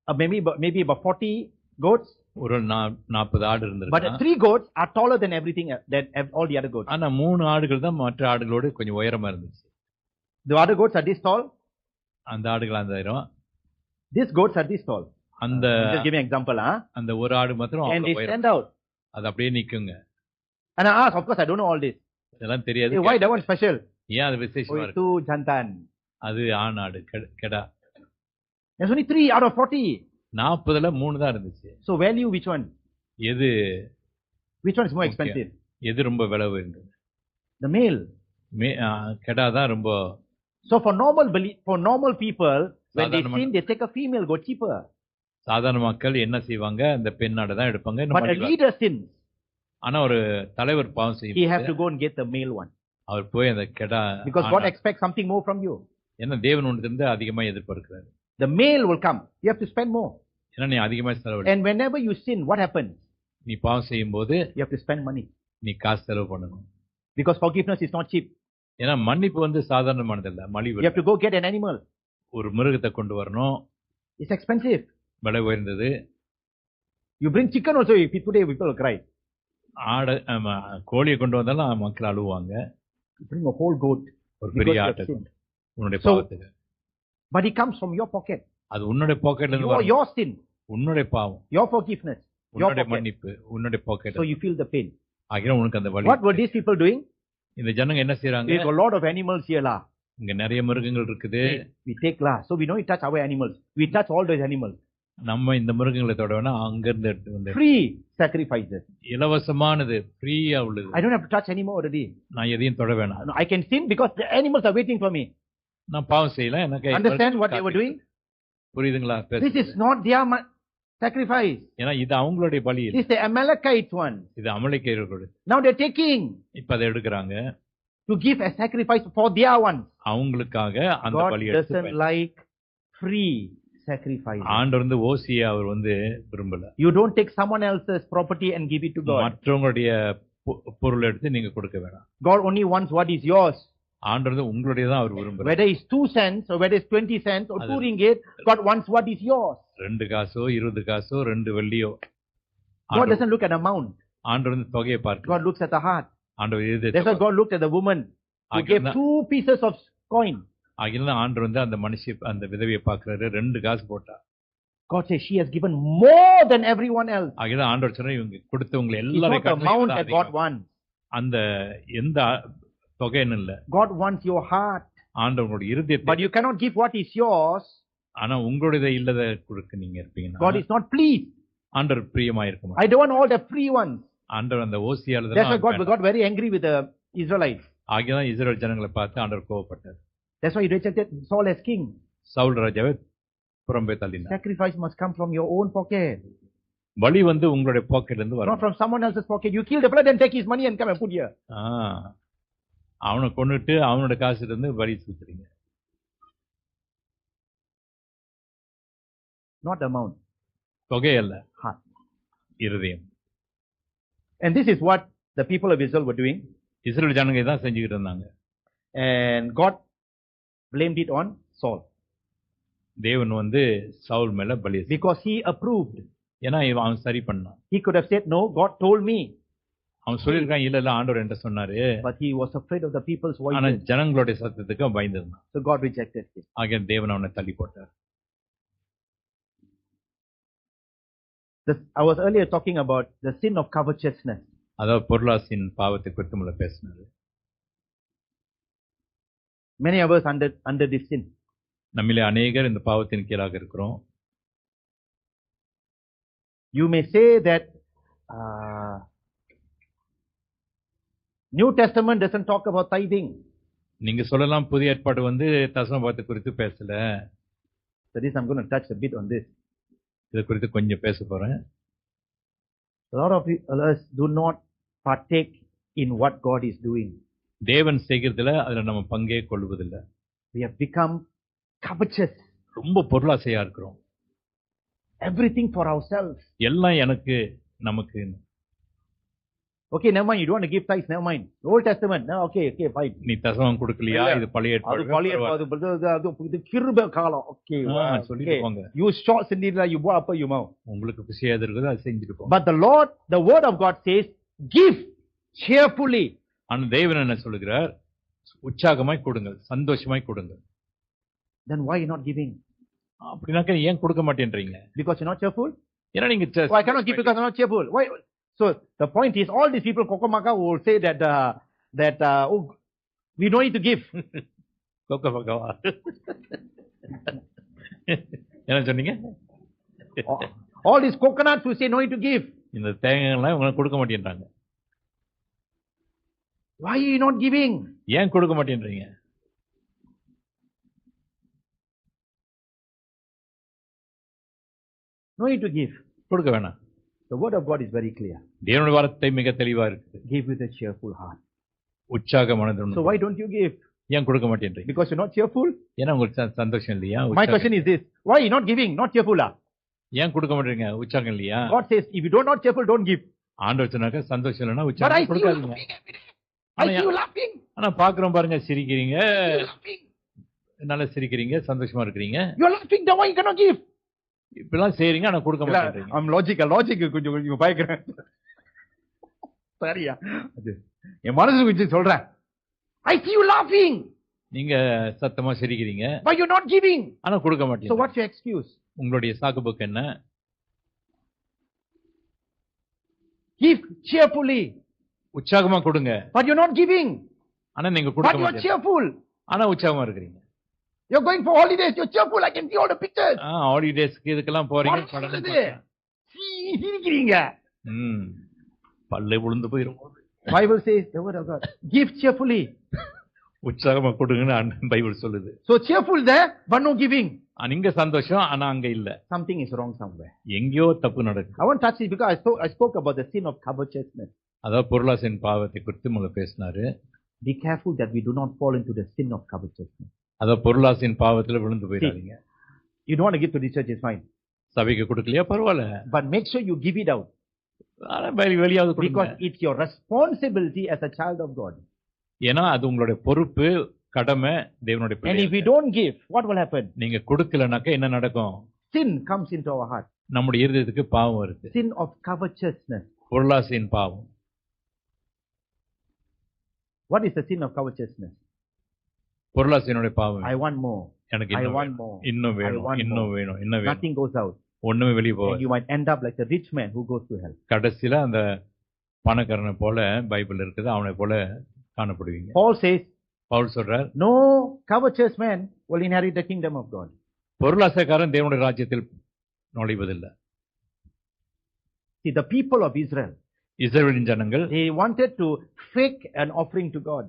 maybe about 40 goats, ஒரு 40 ஆடு but இருந்திருக்கு. 3 goats are taller than everything than all the other goats. ஆனா 3 ஆடுகள் தான் மற்ற ஆடுகளோடு கொஞ்சம் உயரமா இருந்துச்சு. The other goats are this tall. அந்த ஆடுகள் அந்த உயரம். These goats are this tall. அந்த Just give me an example, huh? அந்த ஒரு ஆடு மாத்திரம் And அவ்வளவு they உயரம். stand out. அது அப்படியே நிக்குங்க. And I asked, of course, I don't know all this. இதெல்லாம் தெரியாது. Hey, why that one special? ஏன் அது Oh, விசேஷமா it's இருக்கு? two jantan. அது ஆண் கெடா. There's only 3 out of 40. 40ல 3 தான் இருந்துச்சு. So value, which one? எது Which one is more Okay. expensive? எது ரொம்ப விலை உயர்ந்தது? The male. கெடா தான் ரொம்ப. So for normal people, when they சாதாரண sin, they take a female goat cheaper. சாதாரண மக்கள் என்ன செய்வாங்க? அந்த பெண் ஆடை தான் எடுப்பாங்க. இன்னும் But a மடிவாங்க. leader sins, ஆனா ஒரு தலைவர் பாவம் he செய்யும் have to go and get the male one. அவர் போய் அந்த கெடா Because God expects something more from you. ஏன்னா தேவன் ஒன்று இருந்து அதிகமா எதிர்பார்க்கிறாரு. The male will come. You have to spend more. ஏன்னா நீ அதிகமா செலவழி. And whenever you sin, what happens? நீ பாவம் செய்யும் போது You have to spend money. நீ காசு செலவு பண்ணணும். Because forgiveness is not cheap. ஏன்னா மன்னிப்பு வந்து சாதாரணமானதல்ல, மலிவு. You have to go get an animal. ஒரு மிருகத்தை கொண்டு வரணும், It's expensive. விலை உயர்ந்தது. You bring chicken also, today people will cry. ஆடை கோழியை கொண்டு வந்தாலும் மக்கள் அழுவாங்க. You bring a whole goat. ஒரு Because பெரிய you have ஆட்டை sinned. உன்னுடைய So- பாவத்துக்கு. But it comes from your pocket. அது உன்னுடைய பாக்கெட்ல இருந்து வரும். Your sin, உன்னுடைய பாவம், your forgiveness, your உன்னுடைய pocket. மன்னிப்பு, உன்னுடைய packet. So you feel the pain. ஆகிற உனக்கு அந்த வலி. What were these people doing? இந்த ஜனங்க என்ன செய்றாங்க? There's a lot of animals here lah. இங்க நிறைய மிருகங்கள் இருக்குது. We take lah. So we don't touch our animals. We touch all those animals. நம்ம இந்த மிருகங்களை தொட வேணா, அங்க இருந்து எடுத்து வந்து Free sacrifices. இலவசமானது, ஃப்ரீயா உள்ளது. I don't have to touch anymore already. நான் எதையும் தொட வேணாம். No, I can sin because the animals are waiting for me. நான் பாவம் செய்யல. எனக்கு Understand what they were doing? புரியுதுங்களா? This is not their sacrifice. ஏன்னா இது அவங்களுடைய பலி இல்ல. This is the Amalekites one. இது அமலேக்கியர்களுடைய. Now they're taking இப்ப அதை எடுக்கிறாங்க. to give a sacrifice for their ones. அவங்களுக்காக அந்த God பலி எடுத்து doesn't like free sacrifice. ஆண்டவர் வந்து ஓசியை அவர் வந்து விரும்பல. You don't take someone else's property and give it to God. மற்றவங்களுடைய பொருள் எடுத்து நீங்க கொடுக்க வேணாம். God only wants what is yours. ஆண்டவர் வந்து உங்களுடைய தான் அவர் விரும்புறார். Whether it's 2 cents or whether it's 20 cents or 2 ringgit, God wants what is yours. 2 காசோ 20 காசோ 2 வெள்ளியோ. God doesn't look at amount. ஆண்டவர் வந்து தொகையை பார்க்க. God looks at the heart. ஆண்டவர் That's why இதயத்தை. God looked at the woman who gave ஆகினா 2 pieces of coin. ஆகினா ஆண்டவர் வந்து அந்த மனுஷி அந்த விதவையை பார்க்கறாரு. 2 காசு போட்டா. God says she has given more than everyone else. ஆகினா ஆண்டவர் சொன்னா இவங்க கொடுத்தவங்க It's எல்லாரையும் not the amount காட்டிலும் that God அதிகம். wants. அந்த எந்த தொகைன்னு இல்ல. God wants your heart. ஆண்டவருடைய இருதயத்தை. But you cannot give what is yours. ஆனா உங்களுடைய இல்லத கொடுக்க நீங்க இருப்பீங்கன்னா God is not pleased. ஆண்டவர் பிரியமா இருக்க மாட்டார். I don't want all the free ones. ஆண்டவர் அந்த ஓசியால That's why God தான் got very angry with the Israelites. ஆகியதான் இஸ்ரவேல் ஜனங்களை பார்த்து ஆண்டவர் கோபப்பட்டார். That's why he rejected Saul as king. Saul ராஜாவை புறம்பே தள்ளினார். Sacrifice must come from your own pocket, பலி வந்து உங்களுடைய பாக்கெட்ல இருந்து not வரும். from someone else's pocket. You kill the blood and take his money and come and put here. அவனை கொன்னுட்டு அவனோட காசுல இருந்து பலி சுத்துறீங்க. Not the amount. தொகை அல்ல, Heart. இருதயம். And this is what the people of Israel were doing. இஸ்ரவேல் ஜனங்க இதான் செஞ்சுக்கிட்டு இருந்தாங்க. And God blamed it on Saul. தேவன் வந்து சவுல் மேல பலி Because he approved. ஏன்னா அவன் சரி பண்ணான். He could have said, no, God told me. அவன் சொல்லியிருக்கான், இல்ல இல்ல ஆண்டவர் என்ன சொன்னாரு. But he was afraid of the people's ஆனா voices. ஜனங்களுடைய சத்தத்துக்கு அவன் பயந்திருந்தான். So God rejected him. ஆகிய தேவன் அவனை தள்ளி போட்டார். I was earlier talking about the sin of covetousness. அதாவது பொருளாசின் பாவத்தை குறித்து முள்ள பேசினாரு. Many of us under this sin. நம்மிலே அநேகர் இந்த பாவத்தின் கீழாக இருக்கிறோம். You may say that New Testament doesn't talk about tithing. நீங்க சொல்லலாம் புதிய ஏற்பாடு வந்து தசம பாவத்தை குறித்து பேசல. So this I'm going to touch a bit on this. இதை குறித்து கொஞ்சம் பேச போறேன். A lot of us do not partake in what God is doing. தேவன் செய்கிறதுல அதுல நம்ம பங்கே கொள்வதில்லை. We have become covetous, ரொம்ப பொருளாசையா இருக்கிறோம். everything for ourselves. எல்லாம் எனக்கு நமக்கு. Okay, never mind. You don't want to give tithes. Never mind. Old Testament. No, okay, fine. நீ தசமம் கொடுக்கலையா? இல்ல. இது பழைய அது பழைய அது கிருபை காலம். Okay. சொல்லிட்டு போங்க. You short sindila, you go up your mouth. உங்களுக்கு குசியா இருக்குது அது செஞ்சுட்டு போங்க. But the Lord, the word of God says, give cheerfully. ஆனா தேவன் என்ன சொல்லுகிறார்? உற்சாகமாய் கொடுங்கள், சந்தோஷமாய் கொடுங்கள். Then why you not giving? அப்படினாக்க ஏன் கொடுக்க மாட்டேன்றீங்க? Because you're not cheerful? ஏன்னா நீங்க Why cannot give because you're not cheerful? Why? So the point is, all these people, Kokomaka, will say that oh, we don't need to give. கோக்க பக்கவா? என்ன சொன்னீங்க? All these coconuts will say no need to give. இந்த தேங்காய்லாம் உங்களுக்கு கொடுக்க மாட்டேன்றாங்க. Why are you not giving? ஏன் கொடுக்க மாட்டேன்றீங்க? No need to give. கொடுக்க வேணாம். The word of God is very clear. தேவனுடைய வார்த்தை மிக தெளிவா இருக்குது. Give with a cheerful heart. உற்சாக மனதுடன். So why don't you give? ஏன் கொடுக்க மாட்டேன்றீங்க? Because you're not cheerful? ஏன்னா உங்களுக்கு சந்தோஷம் இல்லையா? My question is this. Why are you not giving? Not cheerful? ஏன் கொடுக்க மாட்டீங்க? உற்சாகம் இல்லையா? God says, if you don't not cheerful, don't give. ஆண்டவர் சொன்னாக்க சந்தோஷம் இல்லைன்னா But I உற்சாகம் see you கொடுக்காதீங்க. laughing. I see you laughing. ஆனா பாக்குறோம் பாருங்க, சிரிக்கிறீங்க, You're laughing. நல்லா சிரிக்கிறீங்க, சந்தோஷமா இருக்கிறீங்க. You're laughing. Then why you cannot give? இப்பெல்லாம் செய்றீங்க, ஆனா கொடுக்க மாட்டேன்றீங்க. I'm logic கொஞ்சம் பயக்கிறேன். சரியா? அது என் மனசு கொஞ்சம் சொல்றேன். I see you laughing. நீங்க சத்தமா சிரிக்கிறீங்க, but you're not giving. ஆனா கொடுக்க So மாட்டீங்க. what's your excuse? உங்களுடைய சாக்குபோக்கு என்ன? Give cheerfully. உற்சாகமா கொடுங்க, But you're not giving. ஆனா நீங்க But கொடுக்க you're மாட்டீங்க. cheerful. ஆனா உற்சாகமா இருக்கிறீங்க. You're going for holidays. You're cheerful. I can see all the pictures. ஹாலிடேஸ்க்கு இதுக்கெல்லாம் போறீங்க, What படம் is it? பார்க்க. சிரிக்கிறீங்க. பல்லே விழுந்து போயிரும். Bible says the word of God. Give cheerfully. உற்சாகமா கொடுங்கன்னு பைபிள் சொல்லுது. So cheerful there, but no giving. நீங்க சந்தோஷம், ஆனா அங்க இல்ல. Something is wrong somewhere. எங்கேயோ தப்பு நடக்குது. I won't touch it because I spoke about the sin of covetousness. அதாவது பொருளாசையின் பாவத்தை குறித்து உங்களை பேசினாரு. Be careful that we do not fall into the sin of covetousness. அதாவது பொருளாசையின் பாவத்துல விழுந்து போயிடாதீங்க. You don't want to give to the church, it's fine. சபைக்கு கொடுக்கலையா பரவாயில்ல, But make sure you give it out. ஆனா வெளியாவது கொடுங்க. Because it's your responsibility as a child of God. ஏன்னா அது உங்களுடைய பொறுப்பு, கடமை, தேவனுடைய And if we பிள்ளை. don't give, what will happen? நீங்க கொடுக்கலனாக்க என்ன நடக்கும்? Sin comes into our heart. நம்முடைய இருதயத்துக்கு பாவம் இருக்கு. Sin of covetousness. பொருளாசையின் பாவம். What is the sin of covetousness? பொருளாசையினுடைய பாவம். I want more. எனக்கு I இன்னும் want வேணும், more. இன்னும் I வேணும், want இன்னும் more. வேணும், இன்னும் வேணும். Nothing goes out. ஒண்ணுமே வெளியே And போகாது. you might end up like the rich man who goes to hell. கடைசியில அந்த பணக்காரனை போல பைபிள் இருக்குது, அவனை போல காணப்படுவீங்க. Paul says, பவுல் சொல்றார், no covetous man will inherit the kingdom of God. பொருளாசைக்காரன் தேவனுடைய ராஜ்யத்தில் நுழைவதில்லை. See, the people of Israel, இஸ்ரவேலின் ஜனங்கள் they wanted to fake an offering to God.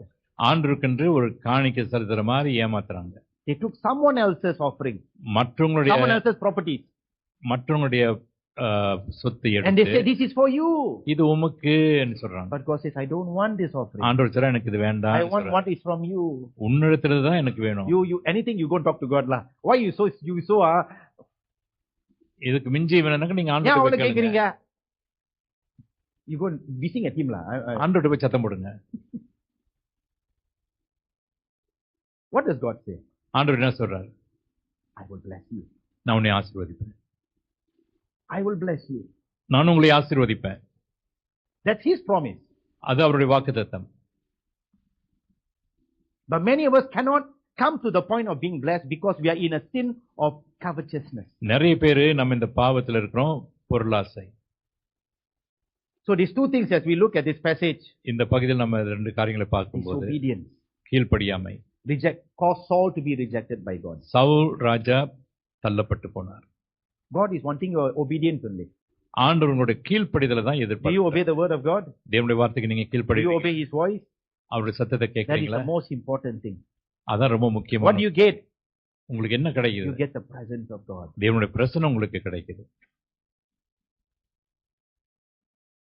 ஆண்டவருக்கென்று ஒரு காணிக்கை செலுத்துற மாதிரி ஏமாத்துறாங்க. They took someone else's offering, someone மற்றவங்களுடைய else's properties. சொத்து And they எடுத்து say, this is for you. இது உமக்கு சொல்றாங்க. But God says, I don't want this offering. ஆண்டவர் சொல்றா, எனக்கு இது வேண்டாம். I want what is from you. உன்னிடத்துல தான் எனக்கு வேணும். You anything you go and talk to God lah. Why you so இதுக்கு மிஞ்சி வேணும்னாக்க நீங்க yeah, ஆண்டவர்ட்ட அவளை போய் கேளுங்க. கேக்குறீங்க. You go visiting at him lah. ஆண்டவர்ட்ட போய் சத்தம் போடுங்க. What does God say? ஆண்டவர் என்ன சொல்றாரு? I will bless you. நான் உன்னை ஆசீர்வதிப்பேன். I will bless you. நான் உங்களை ஆசீர்வதிப்பேன். That's his promise. அது அவருடைய வாக்குத்தத்தம். But many of us cannot come to the point of being blessed because we are in a sin of covetousness. நிறைய பேரு நம்ம இந்த பாவத்துல இருக்கிறோம், பொருளாசை. So these two things as we look at this passage, இந்த பகுதியில் நம்ம ரெண்டு காரியங்களை பார்க்கும்போது, disobedience, கீழ்ப்படியாமை, cause Saul to be rejected by God. Saul ராஜா தள்ளப்பட்டு போனார். God is wanting your obedience only. ஆண்டவர் உங்களுடைய கீழ்ப்படிதலை தான் Do you எதிர்பார்க்கிறார். obey the word of God? தேவனுடைய வார்த்தைக்கு நீங்க Do you கீழ்ப்படிவீங்க? obey his voice? அவருடைய சத்தத்தை That is கேட்கறீங்களா? the most important thing. அதான் ரொம்ப What do முக்கியமான. you get? உங்களுக்கு என்ன You கிடைக்குது? get the presence of God. தேவனுடைய பிரசன்னம் உங்களுக்கு கிடைக்குது.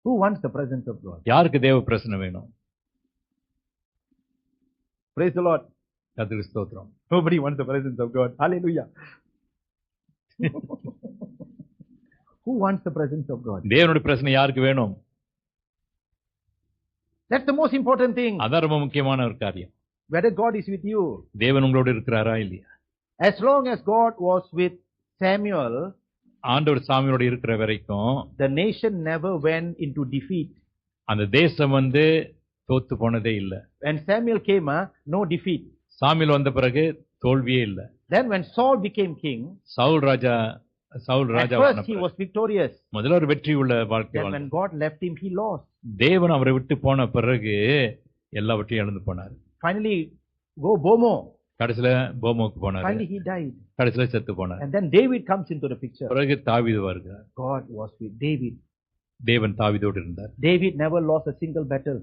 Who wants the presence of God? யாருக்கு தேவ பிரசன்னம் வேணும்? Praise the Lord. கர்த்தருக்கு ஸ்தோத்திரம். Nobody wants the presence of God. Hallelujah. Who wants the presence of God? தேவனுடைய பிரசன்னம் யாருக்கு வேணும்? That's the most important thing. அதான் ரொம்ப முக்கியமான ஒரு காரியம். Whether God is with you. தேவன் உங்களோட இருக்கிறாரா இல்லையா? As long as God was with Samuel, ஆண்டவர் சாமியோட இருக்கிற வரைக்கும் the nation never went into defeat. அந்த தேசம் வந்து தோத்து போனதே இல்ல. When Samuel came, no defeat. Samuel வந்த பிறகு தோல்வியே இல்ல. Then when Saul became king, Saul Raja at first he was victorious. முதல்ல ஒரு வெற்றி உள்ள வாழ்க்கை Then when வாழ்ந்தார். God left him, he lost. தேவன் அவரை விட்டு போன பிறகு எல்லாவற்றையும் இழந்து போனார். Finally, go Bomo. கடைசியில போமோக்கு போனார். Finally, he died. கடைசியில செத்து போனார். And then David comes into the picture. பிறகு தாவீது வருகிறார். God was with David. தேவன் தாவீதோடு இருந்தார். David never lost a single battle.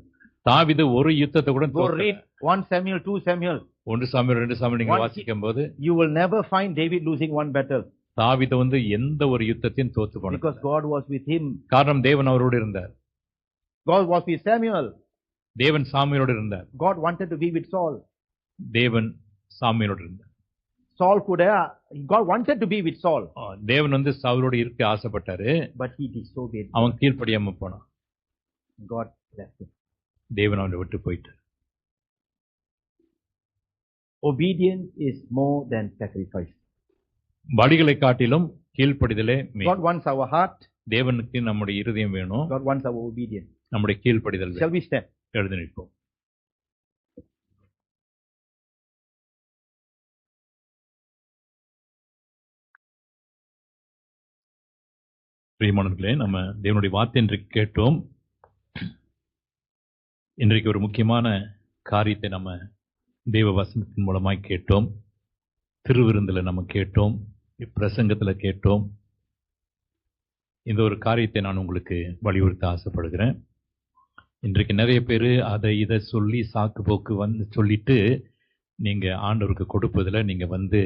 தாவீது ஒரு யுத்தத்தை கூட Go read 1 Samuel, 2 Samuel. 1 Samuel 2 Samuel நீங்க வாசிக்கும் போது You will never find David losing one battle. தாவீது வந்து எந்த ஒரு யுத்தத்தையும் தோத்து போனது. Because God was with him. காரணம் தேவன் அவரோடு இருந்தார். God was with Samuel. தேவன் சாமுவேலோடு இருந்தார். God wanted to be with Saul. தேவன் சாமுவேலோடு இருந்தார். Saul could have, God wanted to be with Saul. தேவன் வந்து சவுலோடு இருக்க ஆசைப்பட்டாரு. But he disobeyed. அவன் கீழ்ப்படியாம போனான். God left him. தேவன் அவனை விட்டு போயிட்டார். Obedience is more than sacrifice. பலிகளை காட்டிலும் கீழ்ப்படிதலே மேல். God wants our heart. தேவனுக்கு நம்முடைய இருதயம் வேணும். God wants our obedience. நம்முடைய கீழ்ப்படிதல். Shall we stand? எழுந்து நிற்போம். பிரியமானவர்களே, நம்ம தேவனுடைய வார்த்தை இன்றைக்கு கேட்டோம். இன்றைக்கு ஒரு முக்கியமான காரியத்தை நம்ம தேவ வசனத்தின் மூலமாய் கேட்டோம். திருவிருந்தில் நம்ம கேட்டோம், பிரசங்கத்தில் கேட்டோம். இந்த ஒரு காரியத்தை நான் உங்களுக்கு வலியுறுத்த ஆசைப்படுகிறேன். இன்றைக்கு நிறைய பேர் அதை இதை சொல்லி சாக்கு போக்கு வந்து சொல்லிட்டு நீங்கள் ஆண்டவருக்கு கொடுப்பதில் நீங்கள் வந்து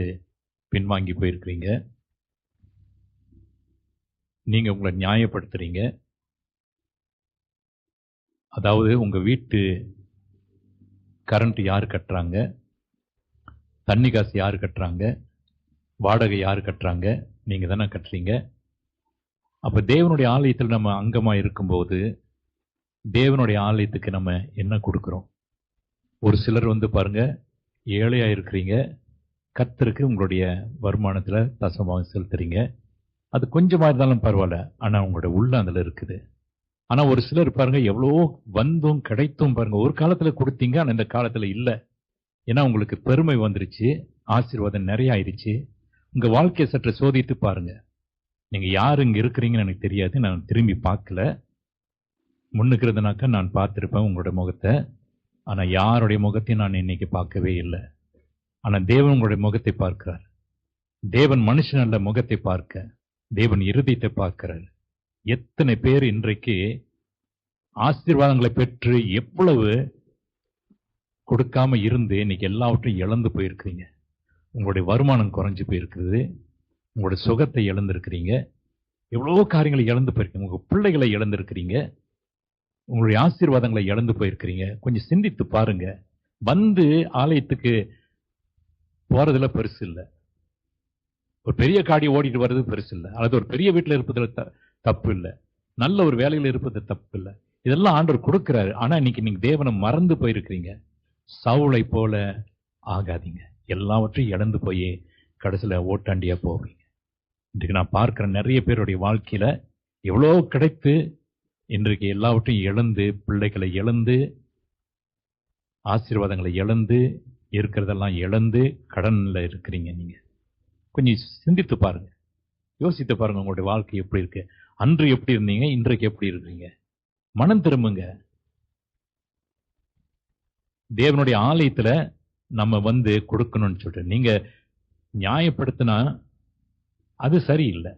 பின்வாங்கி போயிருக்கிறீங்க. நீங்கள் உங்களை நியாயப்படுத்துறீங்க. அதாவது உங்கள் வீட்டு கரண்ட் யார் கட்டுறாங்க, தண்ணி காசு யார் கட்டுறாங்க, வாடகை யார் கட்டுறாங்க, நீங்கள் தானே கட்டுறீங்க. அப்போ தேவனுடைய ஆலயத்தில் நம்ம அங்கமாக இருக்கும்போது தேவனுடைய ஆலயத்துக்கு நம்ம என்ன கொடுக்குறோம்? ஒரு சிலர் வந்து பாருங்க, ஏழையாக இருக்கிறீங்க, கர்த்தருக்கு உங்களுடைய வருமானத்தில் தசமாக செலுத்துறீங்க. அது கொஞ்சமாக இருந்தாலும் பரவாயில்ல, ஆனால் உங்களோட உள்ள அதில் இருக்குது. ஆனால் ஒரு சிலர் பாருங்க, எவ்வளோ வந்தும் கிடைத்தும் பாருங்க, ஒரு காலத்தில் கொடுத்தீங்க, ஆனால் இந்த காலத்தில் இல்லை. ஏன்னா உங்களுக்கு பெருமை வந்துருச்சு, ஆசீர்வாதம் நிறைய ஆயிடுச்சு. உங்கள் வாழ்க்கையை சற்று சோதித்து பாருங்க. நீங்கள் யார் இங்கே இருக்கிறீங்கன்னு எனக்கு தெரியாது, நான் திரும்பி பார்க்கல. முன்னுக்கிறதுனாக்கா நான் பார்த்துருப்பேன் உங்களோட முகத்தை. ஆனால் யாருடைய முகத்தையும் நான் இன்னைக்கு பார்க்கவே இல்லை. ஆனால் தேவன் உங்களுடைய முகத்தை பார்க்கிறார். தேவன் மனுஷன் அல்ல, முகத்தை பார்க்க தேவன் இருதயத்தை பார்க்கிறார். எத்தனை பேர் இன்றைக்கு ஆசீர்வாதங்களை பெற்று எவ்வளவு கொடுக்காம இருந்து இன்னைக்கு எல்லாவற்றையும் இழந்து போயிருக்கிறீங்க. உங்களுடைய வருமானம் குறைஞ்சு போயிருக்கிறது, உங்களுடைய சுகத்தை இழந்திருக்கிறீங்க, எவ்வளவோ காரியங்களை இழந்து போயிருக்கீங்க, உங்க பிள்ளைகளை இழந்திருக்கிறீங்க, உங்களுடைய ஆசீர்வாதங்களை இழந்து போயிருக்கிறீங்க. கொஞ்சம் சிந்தித்து பாருங்க. வந்து ஆலயத்துக்கு போறதுல பெருசு இல்லை, ஒரு பெரிய காடி ஓடிட்டு வர்றது பெருசு இல்லை, அல்லது ஒரு பெரிய வீட்டில் இருப்பதுல தப்பு இல்லை, நல்ல ஒரு வேலையில் இருப்பது தப்பு இல்லை. இதெல்லாம் ஆண்டவர் கொடுக்கிறாரு. ஆனா இன்னைக்கு நீங்க தேவனை மறந்து போயிருக்கிறீங்க. சவுளை போல ஆகாதீங்க. எல்லாவற்றையும் இழந்து போய் கடைசியில ஓட்டாண்டியா போவீங்க. இன்றைக்கு நான் பார்க்கிற நிறைய பேருடைய வாழ்க்கையில எவ்வளோ கிடைத்து இன்றைக்கு எல்லாவற்றையும் இழந்து, பிள்ளைகளை இழந்து, ஆசீர்வாதங்களை இழந்து, இருக்கிறதெல்லாம் இழந்து கடன்ல இருக்கிறீங்க. நீங்க கொஞ்சம் சிந்தித்து பாருங்க, யோசித்து பாருங்க. உங்களுடைய வாழ்க்கை எப்படி இருக்கு? அன்று எப்படி இருந்தீங்க, இன்றைக்கு எப்படி இருக்கிறீங்க? மனம் திரும்புங்க. தேவனுடைய ஆலயத்துல நம்ம வந்து கொடுக்கணும்னு சொல்லிட்டு நீங்க நியாயப்படுத்தினா அது சரியில்லை.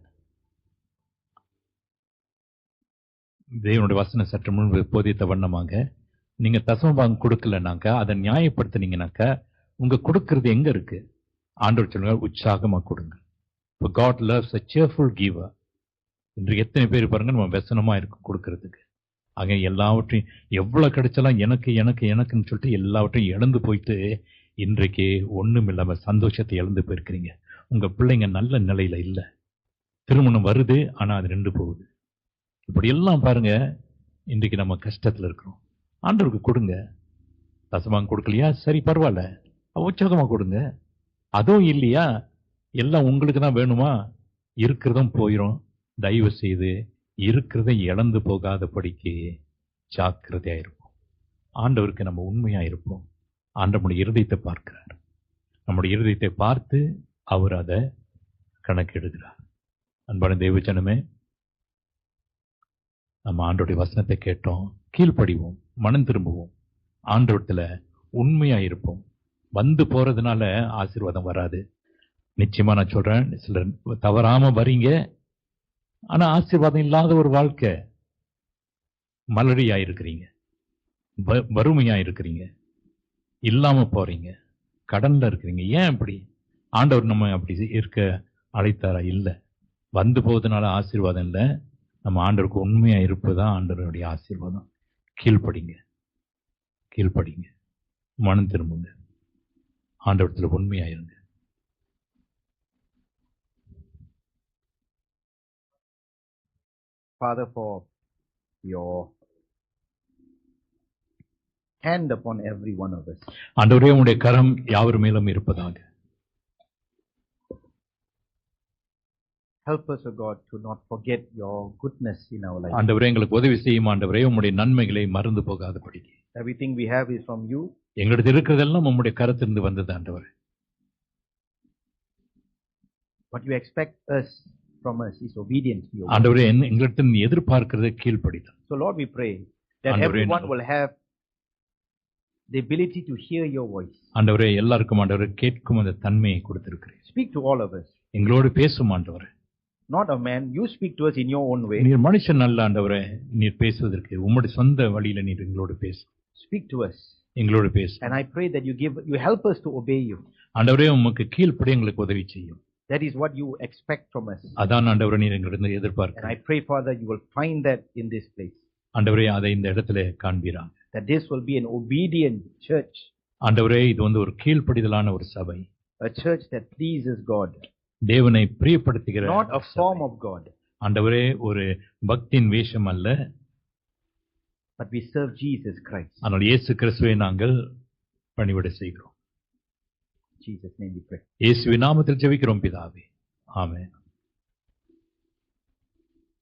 தேவனுடைய வசனம் சற்று முன்பு போதித்த வண்ணமாக நீங்க தசமபாகம் கொடுக்கலனாக்கா, அதை நியாயப்படுத்தினீங்கனாக்கா உங்க கொடுக்கறது எங்க இருக்கு? ஆண்டவர் சொல்லுங்க, உற்சாகமா கொடுங்க. இப்போ God loves a cheerful giver. இன்று எத்தனை பேர் பாருங்க நம்ம व्यसனமா இருக்கும் கொடுக்கறதுக்கு. ஆக எல்லாவற்றையும் எவ்வளவு கிடைச்சாலும் எனக்கு எனக்கு எனக்குன்னு சொல்லிட்டு எல்லாவற்றையும் இழந்து போயிட்டு இன்றைக்கு ஒண்ணும் இல்லாம சந்தோஷத்தை இழந்து போயிருக்கிறீங்க. உங்க பிள்ளைங்க நல்ல நிலையில இல்ல. திருமணம் வருது, ஆனா அது நின்று போகுது. இப்படி எல்லாம் பாருங்க, இன்றைக்கு நம்ம கஷ்டத்துல இருக்கிறோம். ஆண்டவருக்கு கொடுங்க. தசமாங்க கொடுக்கலையா, சரி பரவாயில்ல, உற்சாகமா கொடுங்க. அதுவும் இல்லையா, எல்லாம் உங்களுக்கு தான் வேணுமா, இருக்கிறதும் போயிடும். தயவு செய்து இருக்கிறதை இழந்து போகாதபடிக்கு ஜாக்கிரதையா இருப்போம். ஆண்டவருக்கு நம்ம உண்மையா இருப்போம். ஆண்டவருடைய இருதயத்தை பார்க்கிறார். நம்முடைய இருதயத்தை பார்த்து அவர் அதை கணக்கெடுக்கிறார். அன்பான தேவஜனமே, நம்ம ஆண்டவருடைய வசனத்தை கேட்டோம், கீழ்ப்படிவோம், மனம் திரும்புவோம், ஆண்டவரத்துல உண்மையா இருப்போம். வந்து போறதுனால ஆசீர்வாதம் வராது. நிச்சயமா நான் சொல்றேன், சிலர் தவறாம வரீங்க, ஆனா ஆசீர்வாதம் இல்லாத ஒரு வாழ்க்கை, மலடியா இருக்கிறீங்க, வறுமையா இருக்கிறீங்க, இல்லாம போறீங்க, கடன்ல இருக்கிறீங்க. ஏன் அப்படி? ஆண்டவர் நம்ம அப்படி இருக்க அழைத்தாரா? இல்ல. வந்து போவதனால ஆசீர்வாதம் இல்லை. நம்ம ஆண்டவருக்கு உண்மையா இருப்பதுதான் ஆண்டவருடைய ஆசீர்வாதம். கீழ்ப்படிங்க, கீழ்ப்படிங்க, மனம் திரும்புங்க, ஆண்டவரத்துல உண்மையா இருங்க. Father, for your hand upon every one of us. ஆண்டவரே, உம்முடைய கரம் யாவர் மேலும் இருப்பதாக. Help us, O God, to not forget your goodness in our life. ஆண்டவரே, எங்களுக்கு உதவி செய்யும் ஆண்டவரே, உம்முடைய நன்மைகளை மறந்து போகாதபடி. Everything we have is from you. எங்களுக்கு இருக்கிறதெல்லாம் உம்முடைய கரத்திலிருந்து வந்தது ஆண்டவரே. What you expect us from us is obedience to you. ஆண்டவரே, எங்களிடத்தில் நீ எதிர்பார்க்கிறது கீழ்ப்படிதல். So Lord, we pray that everyone will have the ability to hear your voice. ஆண்டவரே, எல்லாருக்கும் ஆண்டவரே கேட்கும் அந்த தன்மையை கொடுத்திருக்கிறீர். Speak to all of us. எங்களோடு பேசும் ஆண்டவரே. Not a man, you speak to us in your own way. நீர் மனுஷன் அல்ல ஆண்டவரே, நீர் பேசுவதற்கு உம்முடைய சொந்த வழியில நீர் எங்களோடு பேசு. Speak to us. எங்களோடு பேசு. And I pray that you help us to obey you. ஆண்டவரே, உமக்கு கீழ்ப்படி எங்களுக்கு உதவி செய்யும். That is what you expect from us. அதான் ஆண்டவரே நீர் எங்களிடம் எதிர்பார்க்க. And I pray, Father, you will find that in this place. ஆண்டவரே, அதை இந்த இடத்துல காண்பீராக. That this will be an obedient church. ஆண்டவரே, இது ஒரு கீழ்ப்படிதலான ஒரு சபை. A church that pleases God. தேவனை பிரியப்படுத்துகிற, not a form of God. ஆண்டவரே, ஒரு பக்தியின் வேஷம் அல்ல, but we serve Jesus Christ. ஆனால் இயேசு கிறிஸ்துவை நாங்கள் பணிவிடை செய்கிறோம். Jesus name we pray. இயேசுவின் நாமத்தில் ஜெபிக்கிறோம் பிதாவே. ஆமென்.